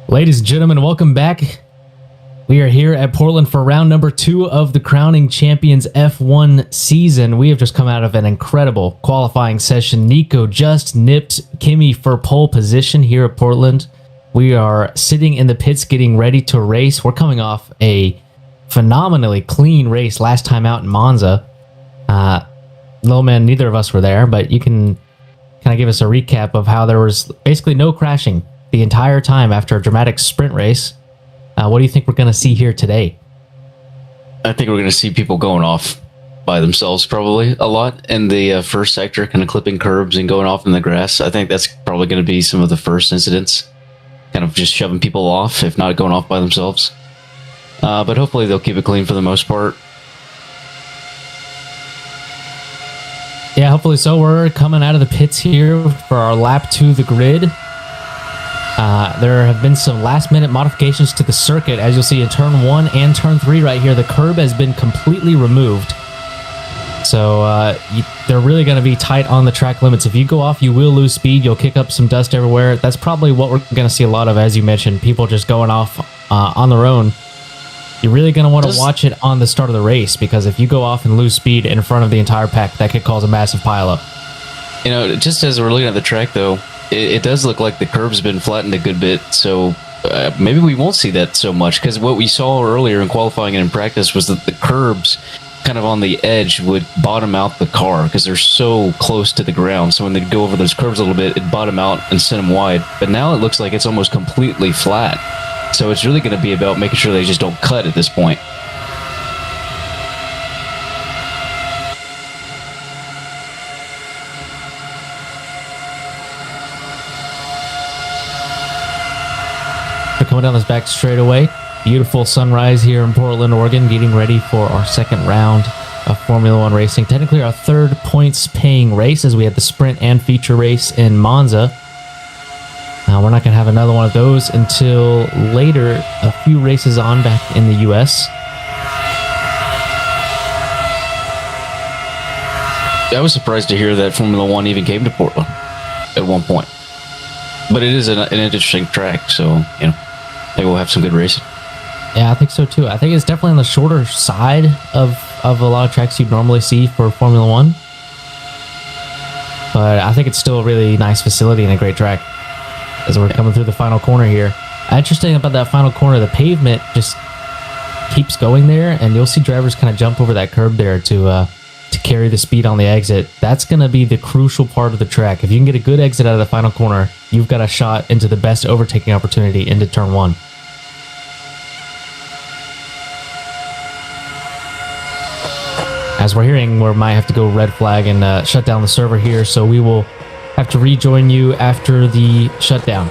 Ladies and gentlemen, welcome back. We are here at Portland for round number 2 of the Crowning Champions F1 season. We have just come out of an incredible qualifying session. Nico just nipped Kimi for pole position here at Portland. We are sitting in the pits getting ready to race. We're coming off a phenomenally clean race last time out in Monza. Lowman, neither of us were there, but you can kind of give us a recap of how there was basically no crashing the entire time after a dramatic sprint race. What do you think we're going to see here today? I think we're going to see people going off by themselves probably a lot in the first sector, kind of clipping curbs and going off in the grass. I think that's probably going to be some of the first incidents, kind of just shoving people off, if not going off by themselves. But hopefully they'll keep it clean for the most part. Yeah, hopefully so. We're coming out of the pits here for our lap to the grid. There have been some last-minute modifications to the circuit. As you'll see in turn 1 and turn 3 right here, the curb has been completely removed. So they're really going to be tight on the track limits. If you go off, you will lose speed. You'll kick up some dust everywhere. That's probably what we're going to see a lot of, as you mentioned, people just going off on their own. You're really going to want to watch it on the start of the race, because if you go off and lose speed in front of the entire pack, that could cause a massive pileup. You know, just as we're looking at the track, though, it does look like the curb's been flattened a good bit, so maybe we won't see that so much, because what we saw earlier in qualifying and in practice was that the curbs kind of on the edge would bottom out the car because they're so close to the ground. So when they go over those curves a little bit, it'd bottom out and send them wide. But now it looks like it's almost completely flat. So it's really going to be about making sure they just don't cut at this point. Coming down this back straightaway. Beautiful sunrise here in Portland, Oregon, getting ready for our second round of Formula One racing. Technically our third points paying race, as we had the sprint and feature race in Monza. We're not going to have another one of those until later, a few races on back in the US. I was surprised to hear that Formula One even came to Portland at one point. But it is an interesting track, so, you know, maybe we'll have some good racing. Yeah, I think so too. I think it's definitely on the shorter side of a lot of tracks you'd normally see for Formula One. But I think it's still a really nice facility and a great track as we're coming through the final corner here. Interesting about that final corner, the pavement just keeps going there, and you'll see drivers kind of jump over that curb there to to carry the speed on the exit. That's going to be the crucial part of the track. If you can get a good exit out of the final corner, you've got a shot into the best overtaking opportunity into turn 1. As we're hearing, we might have to go red flag and shut down the server here, so we will have to rejoin you after the shutdown.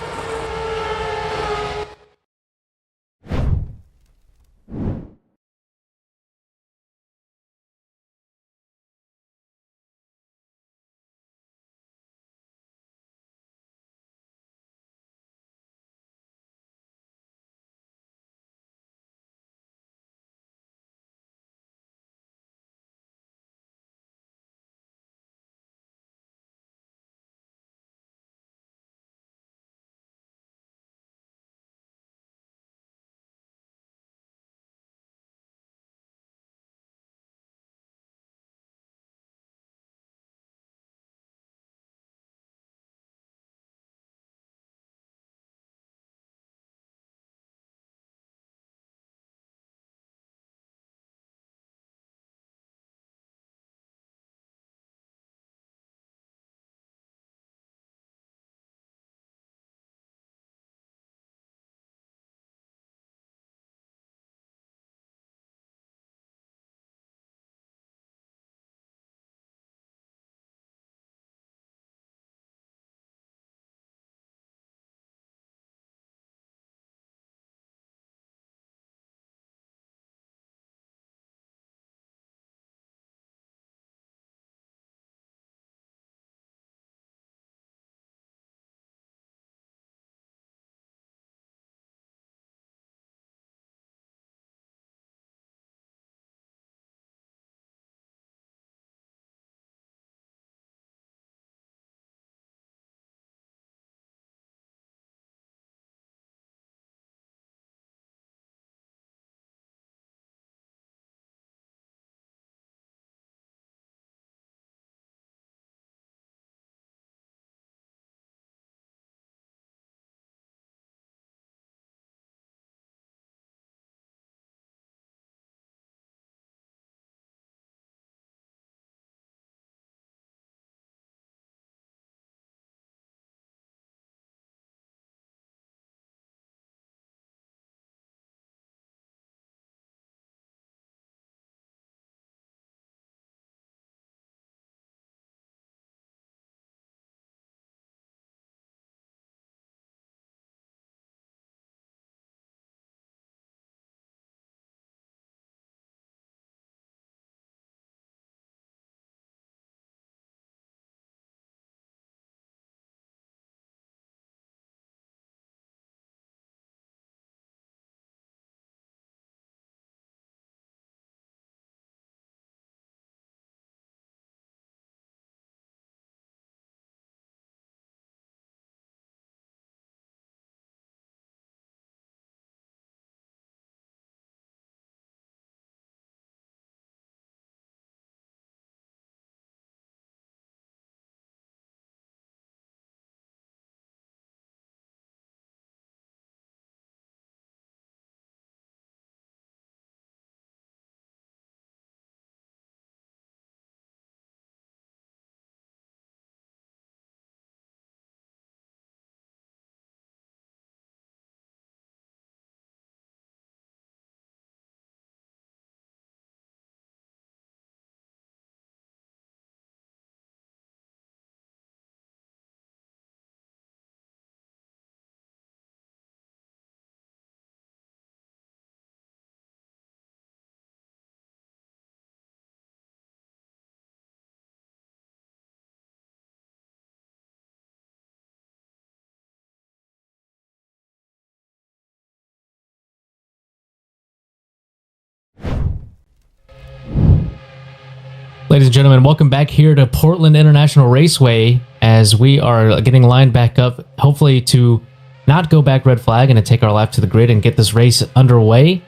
Ladies and gentlemen, welcome back here to Portland International Raceway as we are getting lined back up, hopefully to not go back red flag and to take our lap to the grid and get this race underway.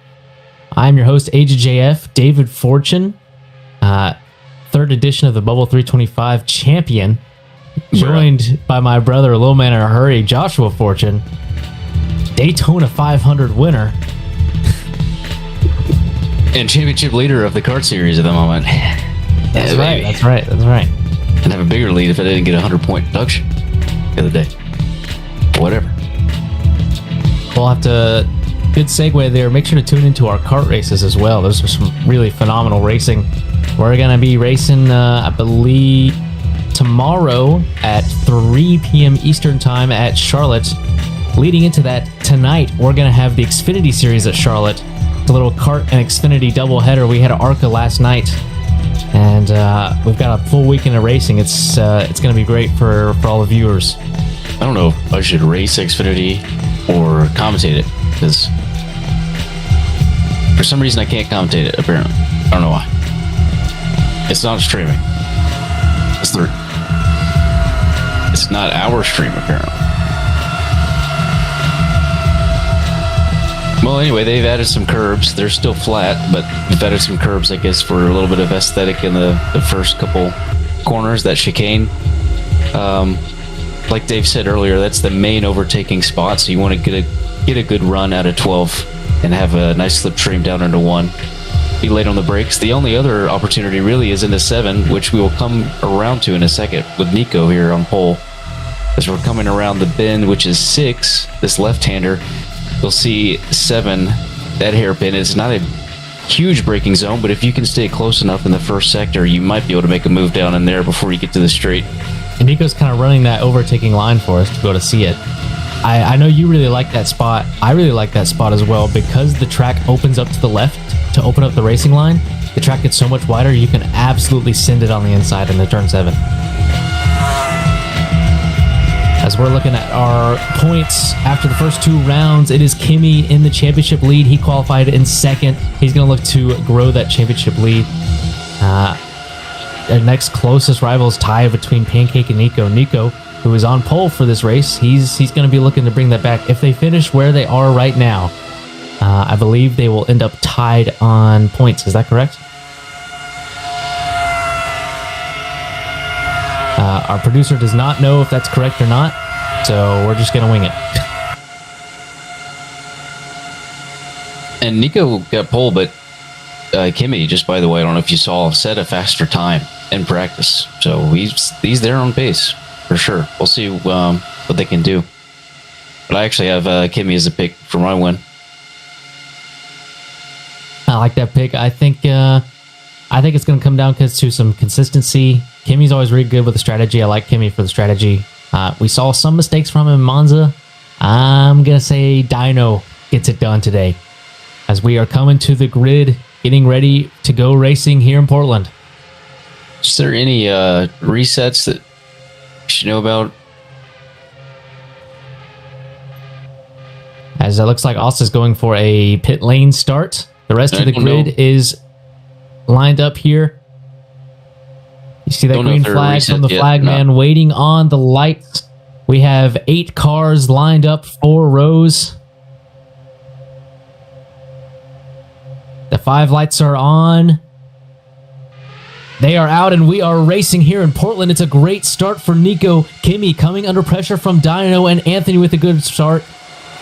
I'm your host, AJJF, David Fortune, third edition of the Bubble 325 champion, joined by my brother, Little Man in a Hurry, Joshua Fortune, Daytona 500 winner, and championship leader of the kart series at the moment. That's right. That's right. That's right. And have a bigger lead if I didn't get a 100-point deduction the other day. Whatever. We'll have to. Good segue there. Make sure to tune into our kart races as well. Those are some really phenomenal racing. We're going to be racing, I believe, tomorrow at 3 p.m. Eastern Time at Charlotte. Leading into that, tonight, we're going to have the Xfinity Series at Charlotte. It's a little kart and Xfinity doubleheader. We had ARCA last night, and we've got a full weekend of racing. It's going to be great for all the viewers. I don't know if I should race Xfinity or commentate it, because for some reason I can't commentate it, apparently. I don't know why. It's not streaming. It's not our stream, apparently. Well, anyway, they've added some curbs. They're still flat, but they've added some curbs, I guess, for a little bit of aesthetic in the first couple corners, that chicane. Like Dave said earlier, that's the main overtaking spot, so you want to get a good run out of 12 and have a nice slipstream down into 1. Be late on the brakes. The only other opportunity really is into 7, which we will come around to in a second with Nico here on pole. As we're coming around the bend, which is 6, this left-hander, you'll see 7, that hairpin. It's not a huge braking zone, but if you can stay close enough in the first sector, you might be able to make a move down in there before you get to the straight. And Nico's kind of running that overtaking line for us to be able to see it. I know you really like that spot. I really like that spot as well, because the track opens up to the left to open up the racing line. The track gets so much wider, you can absolutely send it on the inside into turn 7. As we're looking at our points after the first 2 rounds, it is Kimi in the championship lead. He qualified in 2nd. He's going to look to grow that championship lead. The next closest rival is tied between Pancake and Nico. Nico, who is on pole for this race, he's going to be looking to bring that back. If they finish where they are right now, I believe they will end up tied on points. Is that correct? Our producer does not know if that's correct or not, so we're just going to wing it. And Nico got pole, but Kimi, just by the way, I don't know if you saw, set a faster time in practice. So he's there on pace, for sure. We'll see what they can do. But I actually have Kimi as a pick for my win. I like that pick. I think it's going to come down to some consistency. Kimi's always really good with the strategy. I like Kimi for the strategy. We saw some mistakes from him in Monza. I'm going to say Dino gets it done today, as we are coming to the grid, getting ready to go racing here in Portland. Is there any resets that you should know about? As it looks like Austin's going for a pit lane start. The rest of the grid is lined up here. You see that green flag from the flagman waiting on the lights. We have 8 cars lined up, 4 rows. The 5 lights are on. They are out, and we are racing here in Portland. It's a great start for Nico. Kimi coming under pressure from Dino, and Anthony with a good start.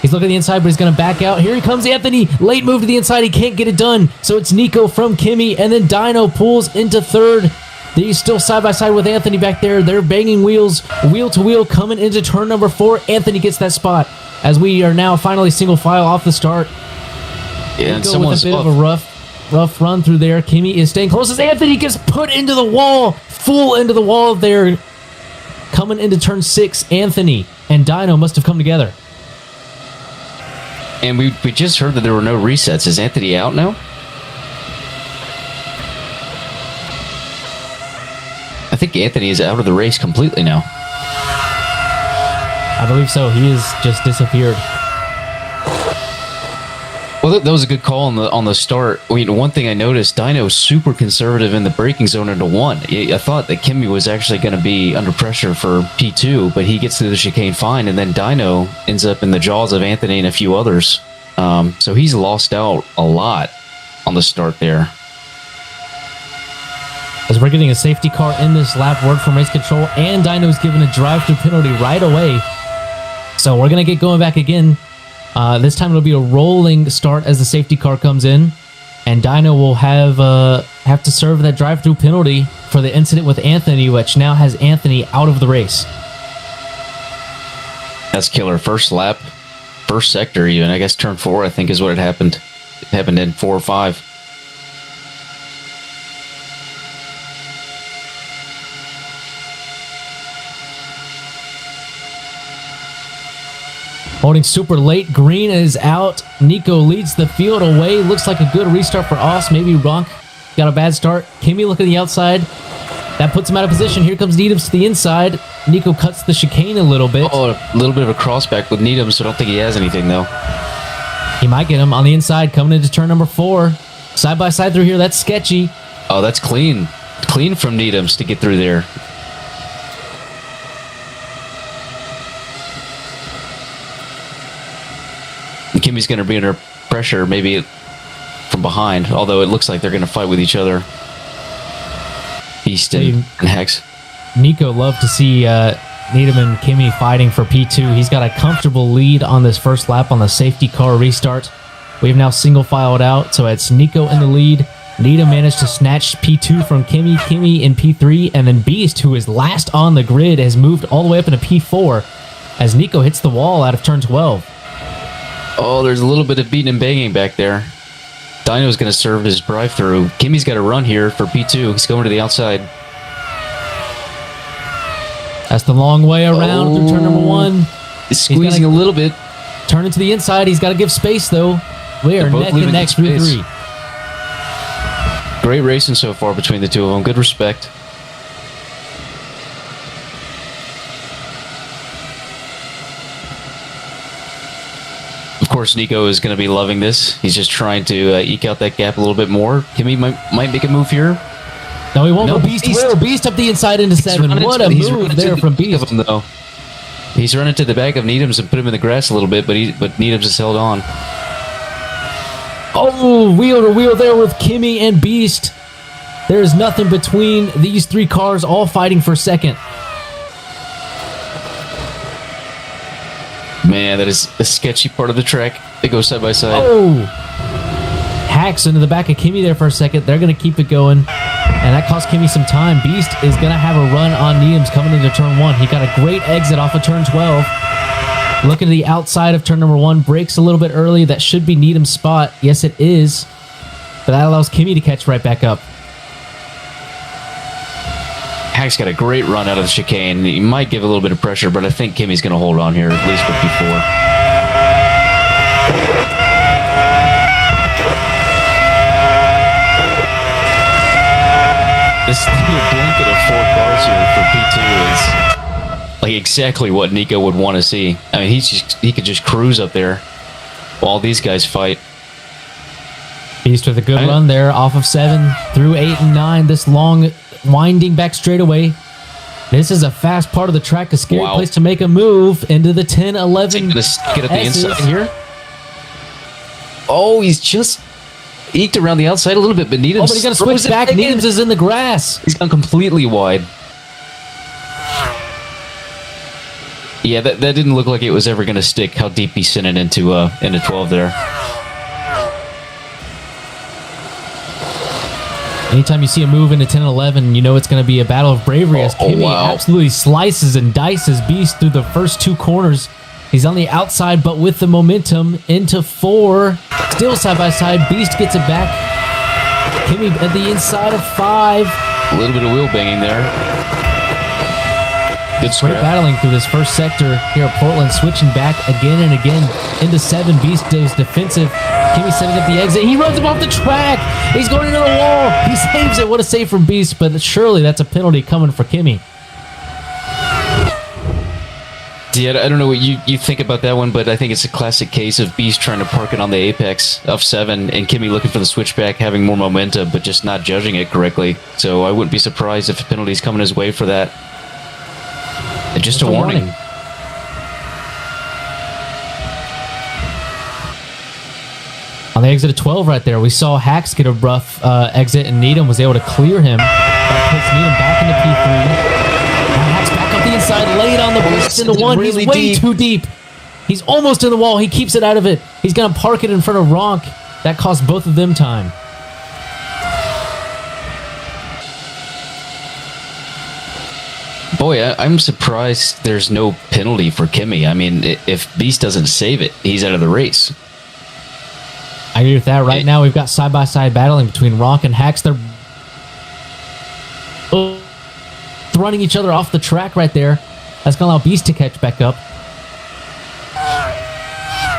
He's looking at the inside, but he's going to back out. Here he comes, Anthony. Late move to the inside. He can't get it done. So it's Nico from Kimi, and then Dino pulls into 3rd. He's still side by side with Anthony back there. They're banging wheels, wheel to wheel, coming into turn number 4. Anthony gets that spot as we are now finally single file off the start. Yeah, and with a bit of a rough run through there. Kimi is staying close as Anthony gets put into the wall, full into the wall there. Coming into turn 6, Anthony and Dino must have come together. And we just heard that there were no resets. Is Anthony out now? I think Anthony is out of the race completely now. I believe so. He has just disappeared. Well, that was a good call on the start. I mean, one thing I noticed, Dino's super conservative in the braking zone into 1. I thought that Kimi was actually going to be under pressure for P2, but he gets through the chicane fine, and then Dino ends up in the jaws of Anthony and a few others. So he's lost out a lot on the start there. As we're getting a safety car in this lap, word from race control, and Dino's given a drive-through penalty right away. So we're going to get going back again. This time it'll be a rolling start as the safety car comes in, and Dino will have have to serve that drive-through penalty for the incident with Anthony, which now has Anthony out of the race. That's killer. First lap, first sector even. I guess turn 4, I think, is what it happened. It happened in 4 or 5. Holding super late. Green is out. Nico leads the field away. Looks like a good restart for Oss. Maybe Ronk got a bad start. Kimmy looking at the outside. That puts him out of position. Here comes Needhams to the inside. Nico cuts the chicane a little bit. Oh, a little bit of a crossback with Needham, so I don't think he has anything, though. He might get him on the inside coming into turn number 4. Side by side through here. That's sketchy. Oh, that's clean. Clean from Needhams to get through there. Kimmy's going to be under pressure, maybe from behind, although it looks like they're going to fight with each other. Beast and Hex. Nico loved to see Needham and Kimmy fighting for P2. He's got a comfortable lead on this first lap on the safety car restart. We've now single filed out, so it's Nico in the lead. Needham managed to snatch P2 from Kimmy. Kimmy in P3, and then Beast, who is last on the grid, has moved all the way up into P4 as Nico hits the wall out of turn 12. Oh, there's a little bit of beating and banging back there. Dino's going to serve his drive-through. Kimmy's got a run here for P2. He's going to the outside. That's the long way around through turn number 1. He's squeezing a little bit. Turn into the inside. He's got to give space, though. We are neck and neck through 3. Great racing so far between the two of them. Good respect. Of course, Nico is going to be loving this. He's just trying to eke out that gap a little bit more. Kimmy might make a move here. No, he won't. No, Beast will. Beast up the inside into 7. What a move there from Beast. Though. He's running to the back of Needhams and put him in the grass a little bit, but Needhams has held on. Oh, wheel to wheel there with Kimmy and Beast. There is nothing between these 3 cars, all fighting for second. Man, that is a sketchy part of the track. They go side by side. Oh! Hacks into the back of Kimmy there for a second. They're going to keep it going. And that cost Kimmy some time. Beast is going to have a run on Needhams coming into turn 1. He got a great exit off of turn 12. Looking to the outside of turn number 1. Brakes a little bit early. That should be Needham's spot. Yes, it is. But that allows Kimmy to catch right back up. Hack's got a great run out of the chicane. He might give a little bit of pressure, but I think Kimmy's going to hold on here, at least for P4. This blanket of 4 cars here for P2 is like exactly what Nico would want to see. I mean, he could just cruise up there while these guys fight. Beast with a good run there, off of 7 through 8 and 9. This long winding back straightaway. This is a fast part of the track, a scary place to make a move into the 10-11. Get at the inside here. Oh, he's just eked around the outside a little bit, but Needham's... Oh, but he's going to switch back. Needham's is in the grass. He's gone completely wide. Yeah, that didn't look like it was ever going to stick, how deep he's sending into 12 there. Anytime you see a move into 10-11, you know it's going to be a battle of bravery as Kimmy absolutely slices and dices Beast through the first 2 corners. He's on the outside, but with the momentum into 4. Still side by side. Beast gets it back. Kimmy at the inside of 5. A little bit of wheel banging there. Good scrap. Great battling through this first sector here at Portland, switching back again and again into 7. Beast goes defensive. Kimmy setting up the exit. He runs him off the track. He's going into the wall. He saves it. What a save from Beast, but surely that's a penalty coming for Kimmy. Yeah, I don't know what you think about that one, but I think it's a classic case of Beast trying to park it on the apex of 7 and Kimmy looking for the switchback, having more momentum, but just not judging it correctly. So I wouldn't be surprised if a penalty's coming his way for that. And just a warning. On the exit of 12 right there, we saw Hacks get a rough exit, and Needham was able to clear him. That puts Needham back into P3. Now Hacks back up the inside, laid on the boost into 1. Really He's way too deep. He's almost in the wall. He keeps it out of it. He's going to park it in front of Ronk. That cost both of them time. Boy, I'm surprised there's no penalty for Kimmy. I mean, if Beast doesn't save it, he's out of the race. I agree with that. Right now, we've got side-by-side battling between Ronk and Hax. They're running each other off the track right there. That's going to allow Beast to catch back up.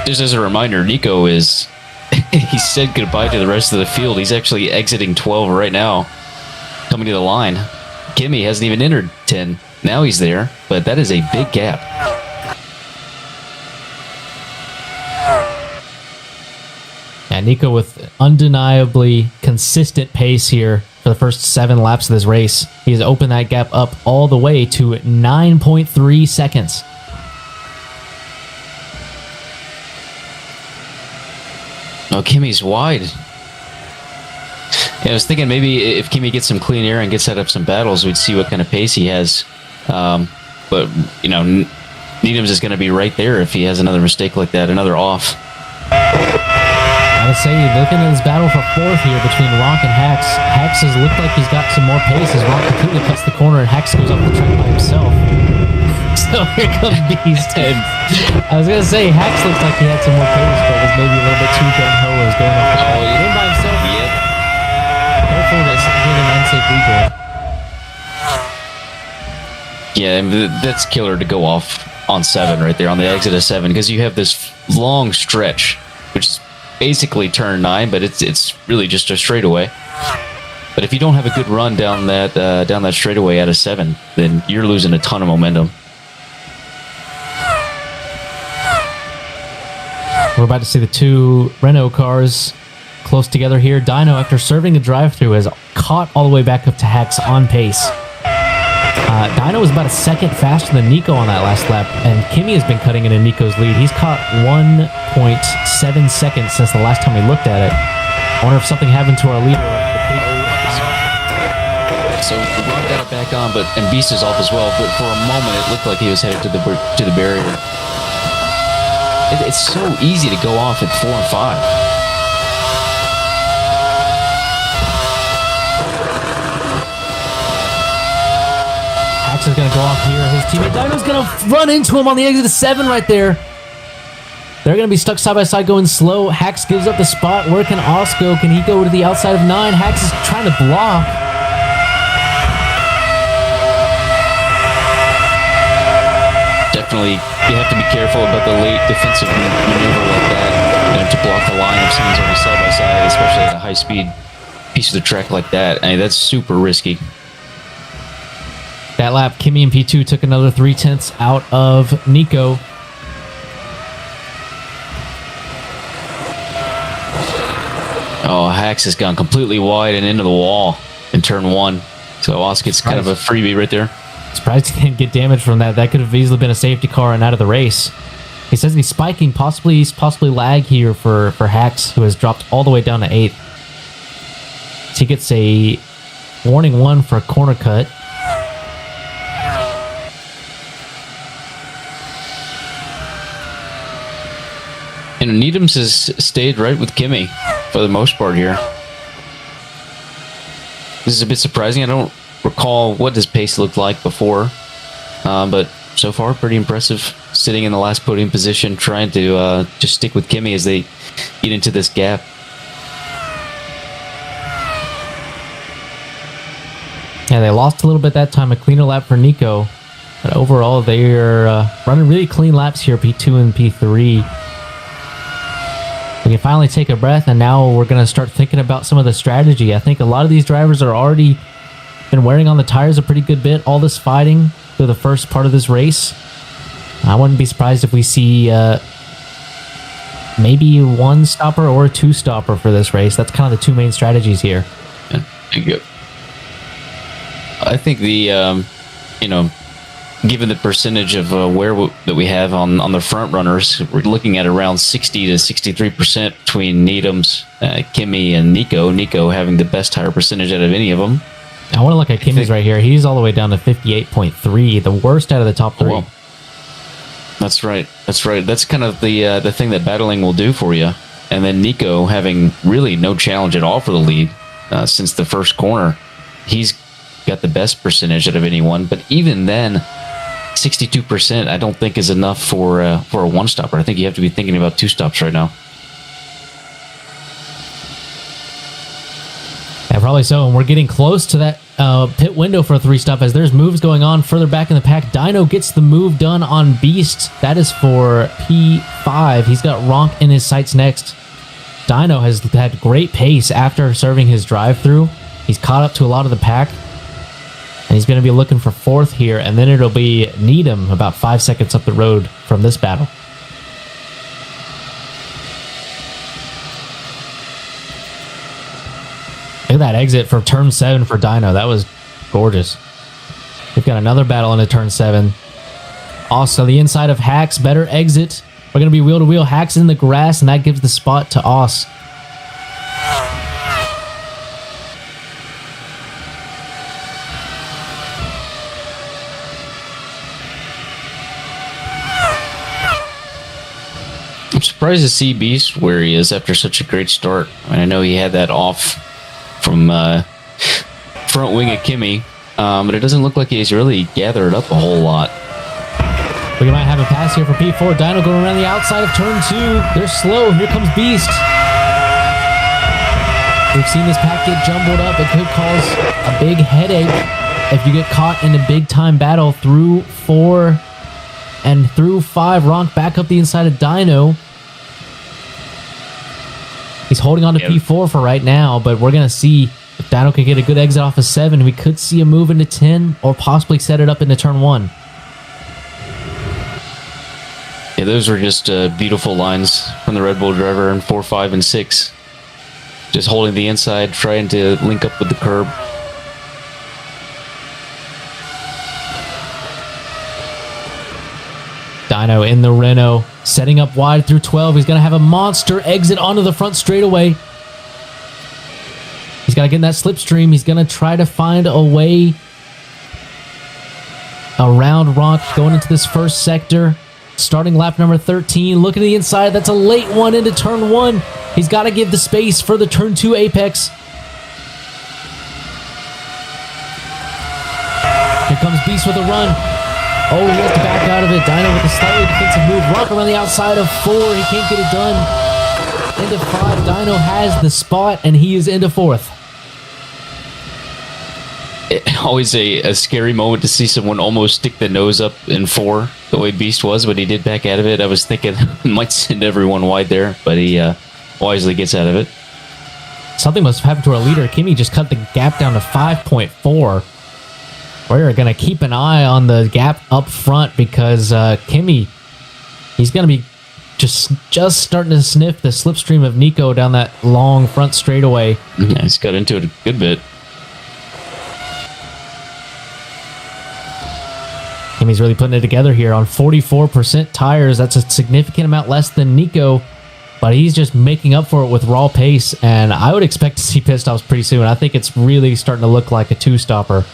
Just as a reminder, Nico is... he said goodbye to the rest of the field. He's actually exiting 12 right now, coming to the line. Kimmy hasn't even entered 10. Now he's there, but that is a big gap. Yeah, Nico with undeniably consistent pace here for the first 7 laps of this race. He has opened that gap up all the way to 9.3 seconds. Oh, Kimmy's wide. Yeah, I was thinking maybe if Kimmy gets some clean air and gets out of some battles, we'd see what kind of pace he has. But, you know, Needham's is going to be right there if he has another mistake like that, another off. I would say, looking at this battle for 4th here between Ronk and Hax, Hax has looked like he's got some more pace as Ronk completely cuts the corner and Hax goes off the track by himself. So here comes Beast. I was going to say, Hax looks like he had some more pace, but was maybe a little bit too gung-ho as going off the track. In by himself. Yep. Careful to get an unsafe rejoin. Yeah, that's killer to go off on 7 right there, on the exit of 7, because you have this long stretch, which is basically turn 9, but it's really just a straightaway. But if you don't have a good run down that straightaway out of 7, then you're losing a ton of momentum. We're about to see the 2 Renault cars close together here. Dino, after serving a drive-through, has caught all the way back up to Hax on pace. Dino was about a second faster than Nico on that last lap, and Kimmy has been cutting into Nico's lead. He's caught 1.7 seconds since the last time we looked at it. I wonder if something happened to our leader. So we brought that back on, and Beast is off as well. But for a moment, it looked like he was headed to the barrier. It's so easy to go off at 4 and 5. Hax is going to go off here. His teammate Dino's going to run into him on the exit of 7 right there. They're going to be stuck side by side going slow. Hax gives up the spot. Where can Os go? Can he go to the outside of 9? Hax is trying to block. Definitely, you have to be careful about the late defensive maneuver like that, to block the line if someone's already side by side, especially at a high-speed piece of the track like that. I mean, that's super risky. That lap, Kimmy and P2 took another 0.3 out of Nico. Oh, Hax has gone completely wide and into the wall in turn 1. So Os gets kind of a freebie right there. Surprised he didn't get damage from that. That could have easily been a safety car and out of the race. He says he's spiking, possibly lag here for Hax, who has dropped all the way down to 8th. So he gets a warning 1 for a corner cut. And Needham's has stayed right with Kimmy for the most part here. This is a bit surprising. I don't recall what his pace looked like before, but so far pretty impressive. Sitting in the last podium position, trying to just stick with Kimmy as they get into this gap. Yeah, they lost a little bit that time. A cleaner lap for Nico, but overall they are running really clean laps here. P2 and P3. We can finally take a breath, and now we're going to start thinking about some of the strategy. I think a lot of these drivers are already been wearing on the tires a pretty good bit. All this fighting through the first part of this race. I wouldn't be surprised if we see maybe 1 stopper or a 2 stopper for this race. That's kind of the 2 main strategies here. Yeah. I think the, given the percentage of that we have on the front runners, we're looking at around 60 to 63% between Needham's, Kimmy, and Nico. Nico having the best tire percentage out of any of them. I want to look at Kimmy's right here. He's all the way down to 58.3, the worst out of the top 3. Well, that's right. That's kind of the thing that battling will do for you. And then Nico having really no challenge at all for the lead since the first corner. He's got the best percentage out of anyone. But even then, 62% I don't think is enough for a one stopper. I think you have to be thinking about two stops right now. Yeah, probably so. And we're getting close to that pit window for a three stop as there's moves going on further back in the pack. Dino gets the move done on Beast. That is for P5. He's got Ronk in his sights next. Dino has had great pace after serving his drive-through. He's caught up to a lot of the pack. And he's going to be looking for fourth here. And then it'll be Needham about 5 seconds up the road from this battle. Look at that exit for turn 7 for Dino. That was gorgeous. We've got another battle into turn 7. Also, the inside of Hacks, better exit. We're going to be wheel-to-wheel. Hacks in the grass, and that gives the spot to Oss. I'm surprised to see Beast where he is after such a great start. I know he had that off from front wing of Kimi, but it doesn't look like he's really gathered up a whole lot. We might have a pass here for P4. Dino going around the outside of turn 2. They're slow. Here comes Beast. We've seen this pack get jumbled up. It could cause a big headache if you get caught in a big-time battle through 4 and through 5. Ronk back up the inside of Dino. He's holding on to P4 for right now, but we're going to see if Dino can get a good exit off of 7. We could see a move into 10 or possibly set it up into turn 1. Yeah, those were just beautiful lines from the Red Bull driver in 4, 5, and 6. Just holding the inside, trying to link up with the curb. Dino in the Renault, setting up wide through 12. He's going to have a monster exit onto the front straightaway. He's got to get in that slipstream. He's going to try to find a way around Ronk going into this first sector. Starting lap number 13. Look at the inside. That's a late one into turn 1. He's got to give the space for the turn 2 apex. Here comes Beast with a run. Oh, he has to back out of it. Dino with a slightly defensive move. Ronk around the outside of 4. He can't get it done. Into 5. Dino has the spot, and he is into 4th. Always a scary moment to see someone almost stick the nose up in 4, the way Beast was, but he did back out of it. I was thinking might send everyone wide there, but he wisely gets out of it. Something must have happened to our leader. Kimi just cut the gap down to 5.4. We're going to keep an eye on the gap up front because Kimi, he's going to be just starting to sniff the slipstream of Nico down that long front straightaway. Yeah, he's got into it a good bit. Kimi's really putting it together here on 44% tires. That's a significant amount less than Nico, but he's just making up for it with raw pace, and I would expect to see pit stops pretty soon. I think it's really starting to look like a two-stopper.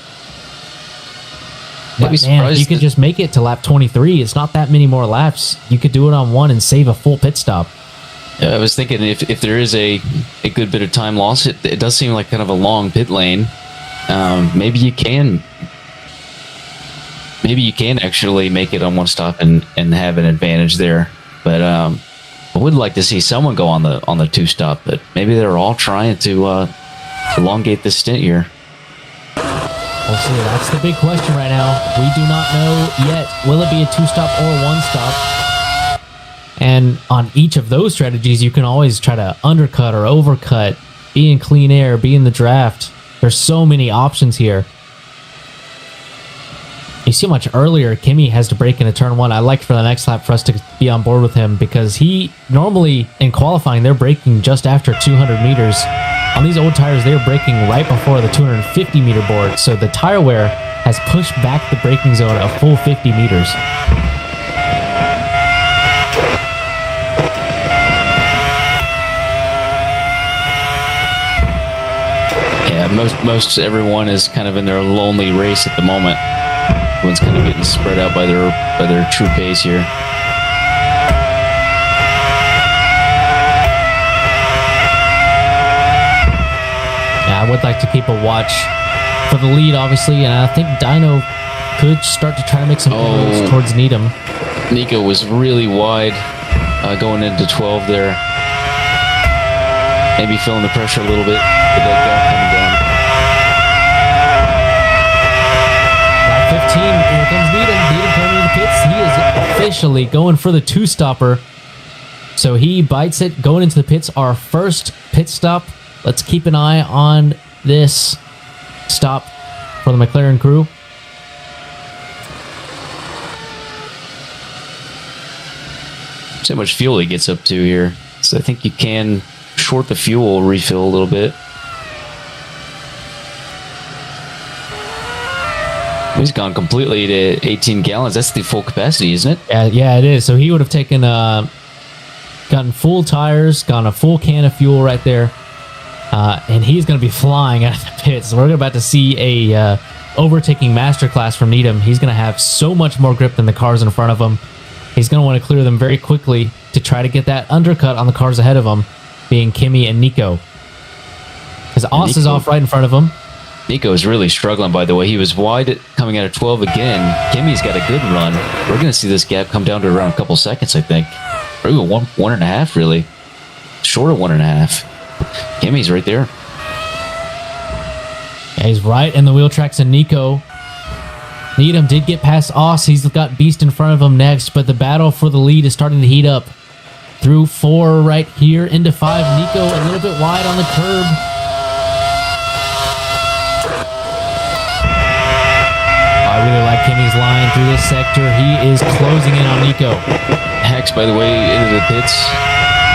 But man, if you could just make it to lap 23, it's not that many more laps. You could do it on 1 and save a full pit stop. Yeah, I was thinking if there is a good bit of time lost, it does seem like kind of a long pit lane. Maybe you can actually make it on 1 stop and have an advantage there. But I would like to see someone go on the 2 stop, but maybe they're all trying to elongate this stint here. We'll see. That's the big question right now. We do not know yet. Will it be a 2 stop or 1 stop? And on each of those strategies, you can always try to undercut or overcut, be in clean air, be in the draft. There's so many options here. You see how much earlier Kimi has to break into turn 1. I like for the next lap for us to be on board with him because he normally in qualifying, they're braking just after 200 meters. On these old tires, they're braking right before the 250 meter board. So the tire wear has pushed back the braking zone a full 50 meters. Yeah, most everyone is kind of in their lonely race at the moment. Everyone's kind of getting spread out by their true pace here. Yeah, I would like to keep a watch for the lead, obviously, and I think Dino could start to try to make some inroads towards Needham. Nico was really wide going into 12 there. Maybe feeling the pressure a little bit with that gap coming down. Lap 15, here comes Needham. Needham coming to the pits. He is officially going for the two-stopper. So he bites it, going into the pits. Our first pit stop. Let's keep an eye on this stop for the McLaren crew. See how much fuel he gets up to here. So I think you can short the fuel refill a little bit. He's gone completely to 18 gallons. That's the full capacity, isn't it? Yeah, it is. So he would have taken, gotten full tires, gotten a full can of fuel right there, and he's going to be flying out of the pits. So we're about to see a overtaking masterclass from Needham. He's going to have so much more grip than the cars in front of him. He's going to want to clear them very quickly to try to get that undercut on the cars ahead of him, being Kimi and Nico. Because Oss is off right in front of him. Nico is really struggling, by the way. He was wide coming out of 12 again. Kimmy's got a good run. We're going to see this gap come down to around a couple seconds, I think. Or even one and a half, really. Short of 1.5. Kimmy's right there. Yeah, he's right in the wheel tracks of Nico. Needham did get past Oss. He's got Beast in front of him next, but the battle for the lead is starting to heat up. Through 4 right here into 5. Nico a little bit wide on the curb. I really like Kimmy's line through this sector. He is closing in on Nico. Hex, by the way, into the pits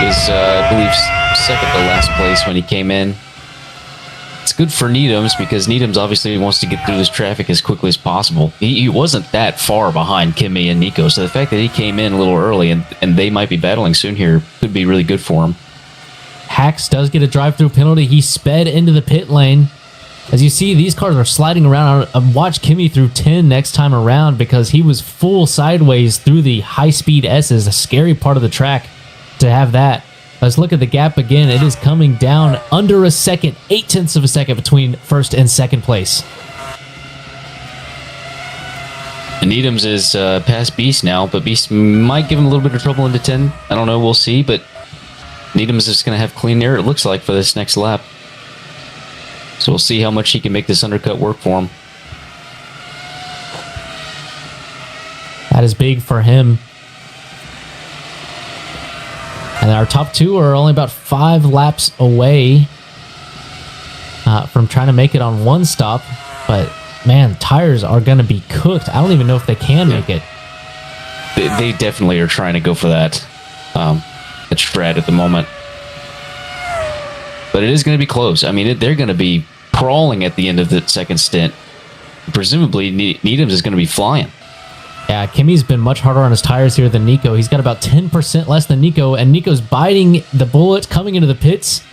was, I believe, second to last place when he came in. It's good for Needham's because Needham's obviously wants to get through this traffic as quickly as possible. He wasn't that far behind Kimmy and Nico, so the fact that he came in a little early and they might be battling soon here could be really good for him. Hax does get a drive-through penalty. He sped into the pit lane. As you see, these cars are sliding around. Watch Kimmy through 10 next time around because he was full sideways through the high-speed S's, a scary part of the track to have that. Let's look at the gap again. It is coming down under a second, 0.8 of a second between first and second place. And Needham's is past Beast now, but Beast might give him a little bit of trouble into 10. I don't know. We'll see, but Needham's just going to have clean air, it looks like, for this next lap. So we'll see how much he can make this undercut work for him. That is big for him. And our top 2 are only about 5 laps away from trying to make it on one stop. But, man, tires are going to be cooked. I don't even know if they can make it. They definitely are trying to go for that strat at the moment. But it is going to be close. I mean, they're going to be crawling at the end of the second stint. Presumably, Needham's is going to be flying. Yeah, Kimmy's been much harder on his tires here than Nico. He's got about 10% less than Nico, and Nico's biting the bullet coming into the pits.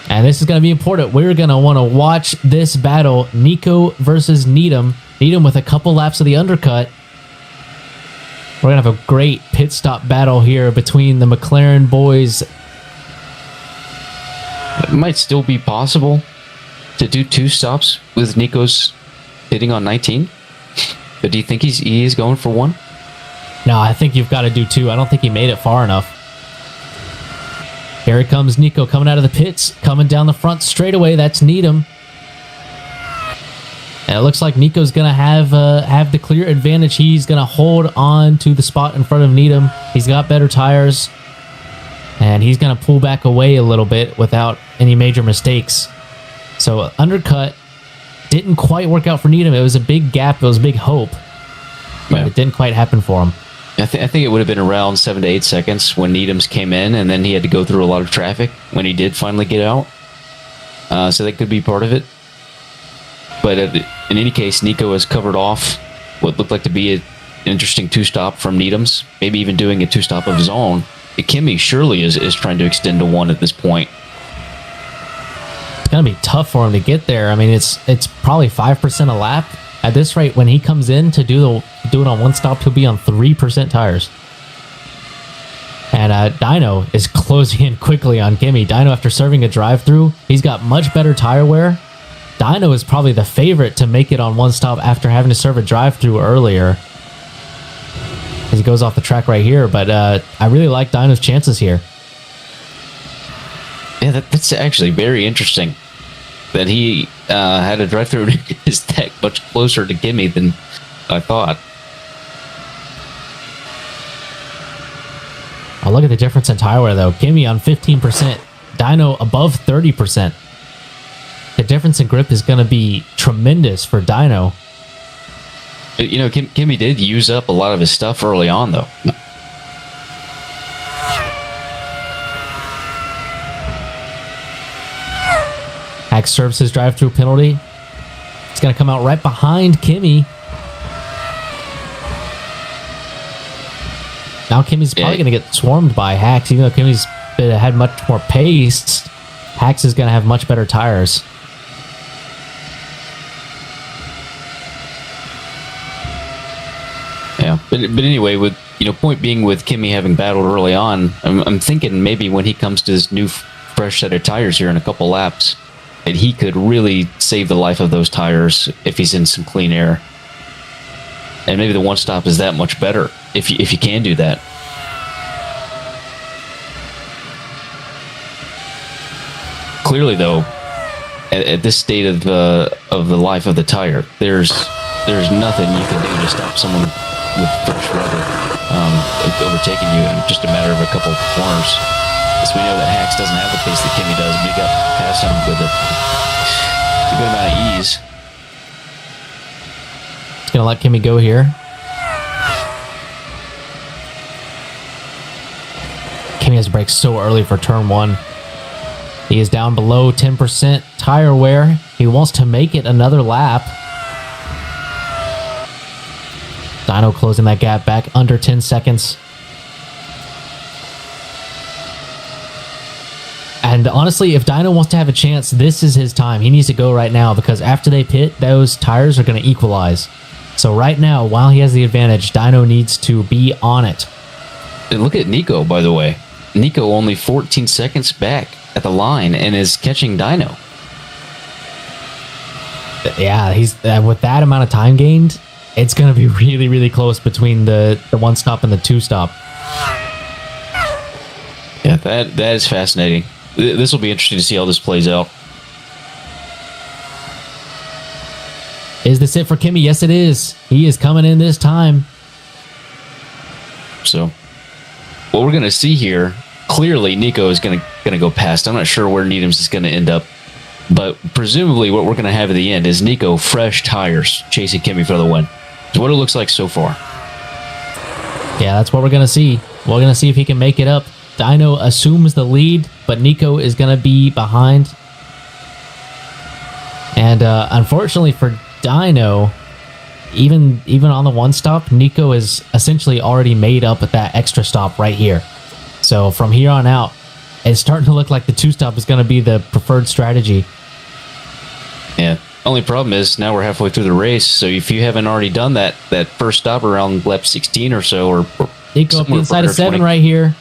And this is going to be important. We're going to want to watch this battle, Nico versus Needham. Needham with a couple laps of the undercut. We're going to have a great pit stop battle here between the McLaren boys. It might still be possible to do 2 stops with Nico's hitting on 19. But do you think he is going for 1? No, I think you've got to do 2. I don't think he made it far enough. Here comes Nico coming out of the pits, coming down the front straightaway. That's Needham. And it looks like Nico's going to have the clear advantage. He's going to hold on to the spot in front of Needham. He's got better tires. And he's going to pull back away a little bit without any major mistakes. So undercut didn't quite work out for Needham. It was a big gap. It was a big hope. But it didn't quite happen for him. I think it would have been around 7 to 8 seconds when Needham's came in, and then he had to go through a lot of traffic when he did finally get out. So that could be part of it. But in any case, Nico has covered off what looked like to be an interesting 2-stop from Needham's, maybe even doing a 2-stop of his own. Kimmy surely is trying to extend to 1 at this point. It's going to be tough for him to get there. I mean, it's probably 5% a lap. At this rate, when he comes in to do it on one stop, he'll be on 3% tires. And Dino is closing in quickly on Kimmy. Dino, after serving a drive-through, he's got much better tire wear. Dino is probably the favorite to make it on one stop after having to serve a drive-through earlier. As he goes off the track right here, but I really like Dino's chances here. Yeah, that's actually very interesting. That he had a drive-through his deck much closer to Gimme than I thought. Oh, look at the difference in tire wear, though. Gimme on 15%, Dino above 30%. The difference in grip is going to be tremendous for Dino. You know, Gimme did use up a lot of his stuff early on, though. Hax serves his drive-through penalty. It's going to come out right behind Kimmy. Now Kimmy's probably going to get swarmed by Hax, even though Kimmy's had much more pace. Hax is going to have much better tires. Yeah, but anyway, with point being with Kimmy having battled early on, I'm thinking maybe when he comes to this new fresh set of tires here in a couple laps, that he could really save the life of those tires if he's in some clean air. And maybe the one stop is that much better if you can do that. Clearly, though, at this state of the life of the tire, there's nothing you can do to stop someone with fresh rubber overtaking you in just a matter of a couple of corners. Because we know that Hax doesn't have the pace that Kimmy does, but he got past him with a good amount of ease. He's going to let Kimmy go here. Kimmy has to brake so early for turn one. He is down below 10% tire wear. He wants to make it another lap. Dino closing that gap back under 10 seconds. And honestly, if Dino wants to have a chance, this is his time. He needs to go right now because after they pit, those tires are going to equalize. So right now, while he has the advantage, Dino needs to be on it. And look at Nico, by the way. Nico only 14 seconds back at the line and is catching Dino. Yeah, he's with that amount of time gained, it's going to be really, really close between the one stop and the two stop. Yeah, that is fascinating. This will be interesting to see how this plays out. Is this it for Kimmy? Yes, it is. He is coming in this time. So, what we're going to see here, clearly Nico is going to go past. I'm not sure where Needham's is going to end up, but presumably what we're going to have at the end is Nico fresh tires chasing Kimmy for the win. It's what it looks like so far. Yeah, that's what we're going to see. We're going to see if he can make it up. Dino assumes the lead, but Nico is going to be behind. And unfortunately for Dino, even on the one stop, Nico is essentially already made up at that extra stop right here. So from here on out, it's starting to look like the two stop is going to be the preferred strategy. Yeah. Only problem is now we're halfway through the race. So if you haven't already done that first stop around lap 16 or so, or Nico up inside of 7 right here.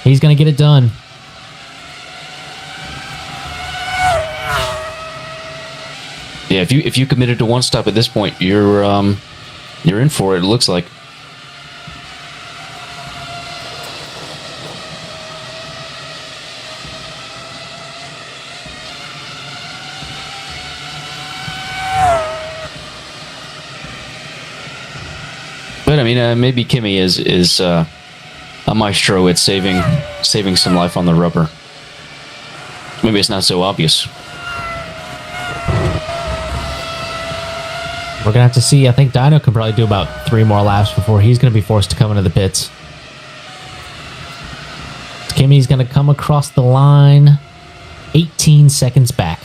He's going to get it done. Yeah, if you committed to one stop at this point, you're in for it. It looks like. But I mean, maybe Kimmy is a maestro at saving some life on the rubber. Maybe it's not so obvious. We're going to have to see. I think Dino can probably do about 3 more laps before he's going to be forced to come into the pits. Kimmy's going to come across the line 18 seconds back.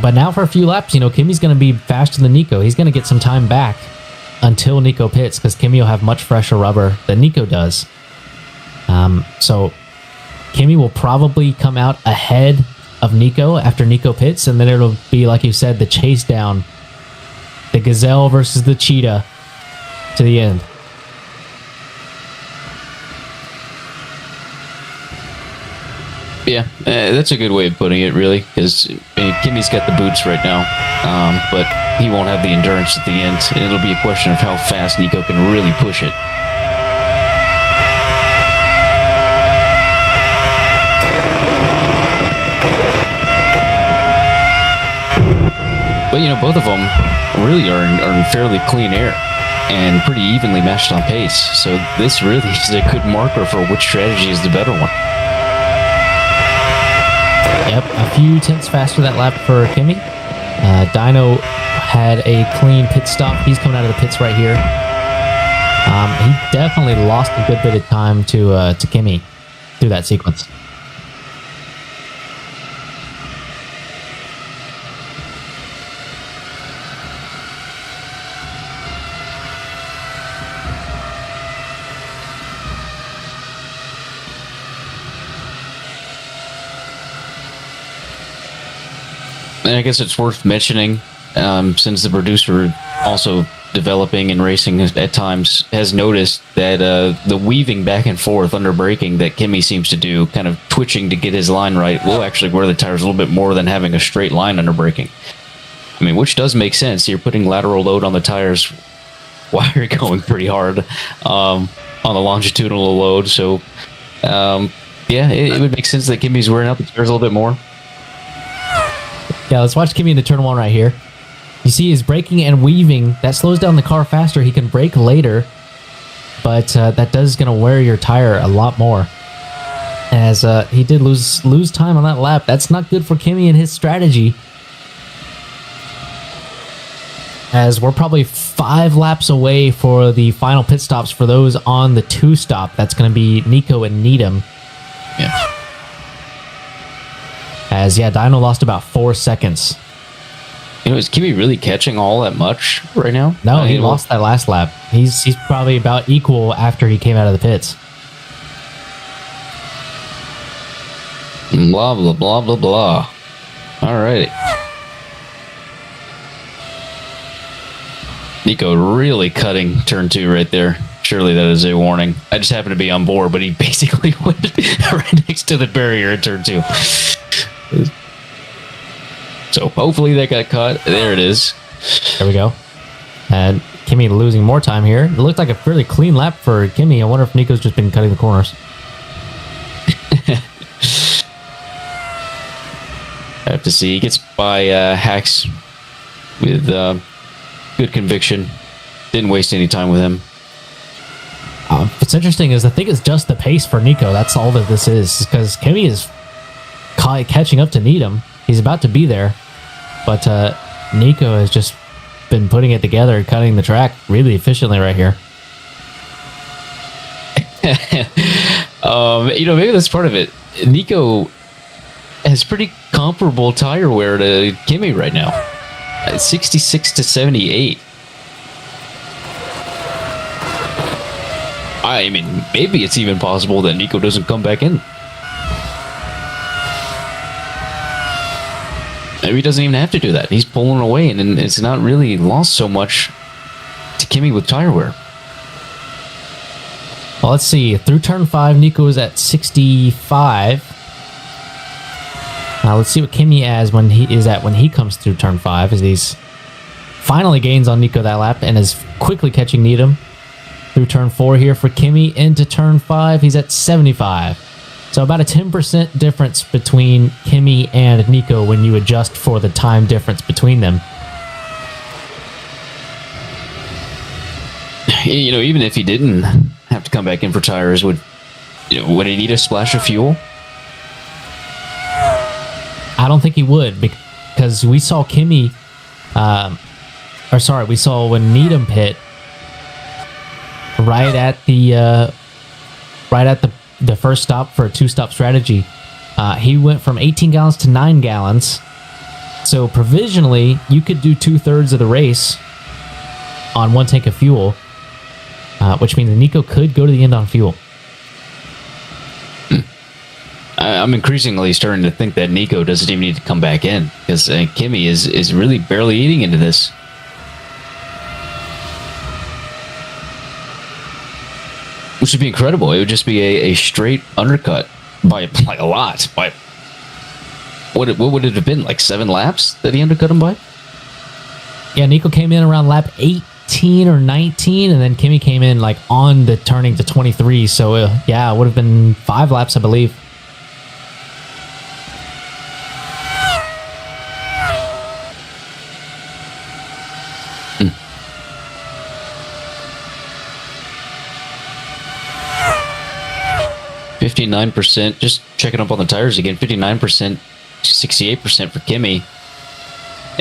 But now for a few laps, Kimmy's going to be faster than Nico. He's going to get some time back until Nico pits because Kimmy will have much fresher rubber than Nico does. So Kimmy will probably come out ahead of Nico after Nico pits, and then it'll be, like you said, the chase down. The gazelle versus the cheetah to the end. Yeah, that's a good way of putting it, really, because Kimmy's got the boots right now, but he won't have the endurance at the end, and it'll be a question of how fast Nico can really push it. But, both of them really are in fairly clean air and pretty evenly matched on pace, so this really is a good marker for which strategy is the better one. Yep, a few tenths faster that lap for Kimi. Dino had a clean pit stop. He's coming out of the pits right here. He definitely lost a good bit of time to Kimi through that sequence. And I guess it's worth mentioning, since the producer also developing and racing at times has noticed that the weaving back and forth under braking that Kimi seems to do, kind of twitching to get his line right, will actually wear the tires a little bit more than having a straight line under braking. I mean, which does make sense. You're putting lateral load on the tires while you're going pretty hard on the longitudinal load. So, yeah, it would make sense that Kimi's wearing out the tires a little bit more. Yeah, let's watch Kimi into turn one right here. You see his braking and weaving. That slows down the car faster. He can brake later, but that does going to wear your tire a lot more. As he did lose time on that lap. That's not good for Kimi and his strategy. As we're probably 5 laps away for the final pit stops for those on the 2-stop. That's going to be Nico and Needham. Yeah. As, Dino lost about 4 seconds. Is Kimi really catching all that much right now? No, he lost that last lap. He's probably about equal after he came out of the pits. Blah, blah, blah, blah, blah. All right. Nico really cutting turn 2 right there. Surely that is a warning. I just happened to be on board, but he basically went right next to the barrier in turn 2. So hopefully that got cut. There it is. There we go. And Kimi losing more time here. It looked like a fairly clean lap for Kimi. I wonder if Nico's just been cutting the corners. I have to see. He gets by Hacks with good conviction. Didn't waste any time with him. What's interesting is I think it's just the pace for Nico. That's all that this is. Because Kimi is catching up to Needham. He's about to be there. But Nico has just been putting it together, cutting the track really efficiently right here. Maybe that's part of it. Nico has pretty comparable tire wear to Kimi right now. 66 to 78. I mean, maybe it's even possible that Nico doesn't come back in. Maybe he doesn't even have to do that. He's pulling away, and it's not really lost so much to Kimi with tire wear. Well, let's see. Through turn 5, Nico is at 65. Let's see what Kimi is when he comes through turn 5, as he's finally gains on Nico that lap and is quickly catching Needham. Through turn 4 here for Kimi into turn 5, he's at 75. So about a 10% difference between Kimi and Nico when you adjust for the time difference between them. Even if he didn't have to come back in for tires, would he need a splash of fuel? I don't think he would, because we saw Kimi, we saw when Needham pit right at the first stop for a 2-stop strategy. He went from 18 gallons to 9 gallons. So provisionally, you could do 2/3 of the race on 1 tank of fuel, which means Nico could go to the end on fuel. I'm increasingly starting to think that Nico doesn't even need to come back in, because Kimi is really barely eating into this. Which would be incredible. It would just be a straight undercut by like a lot. By what would it have been, like 7 laps that he undercut him by? Yeah, Nico came in around lap 18 or 19, and then Kimi came in like on the turning to 23. So yeah, it would have been 5 laps, I believe. Hmm. 59%, just checking up on the tires again, 59%, 68% for Kimi.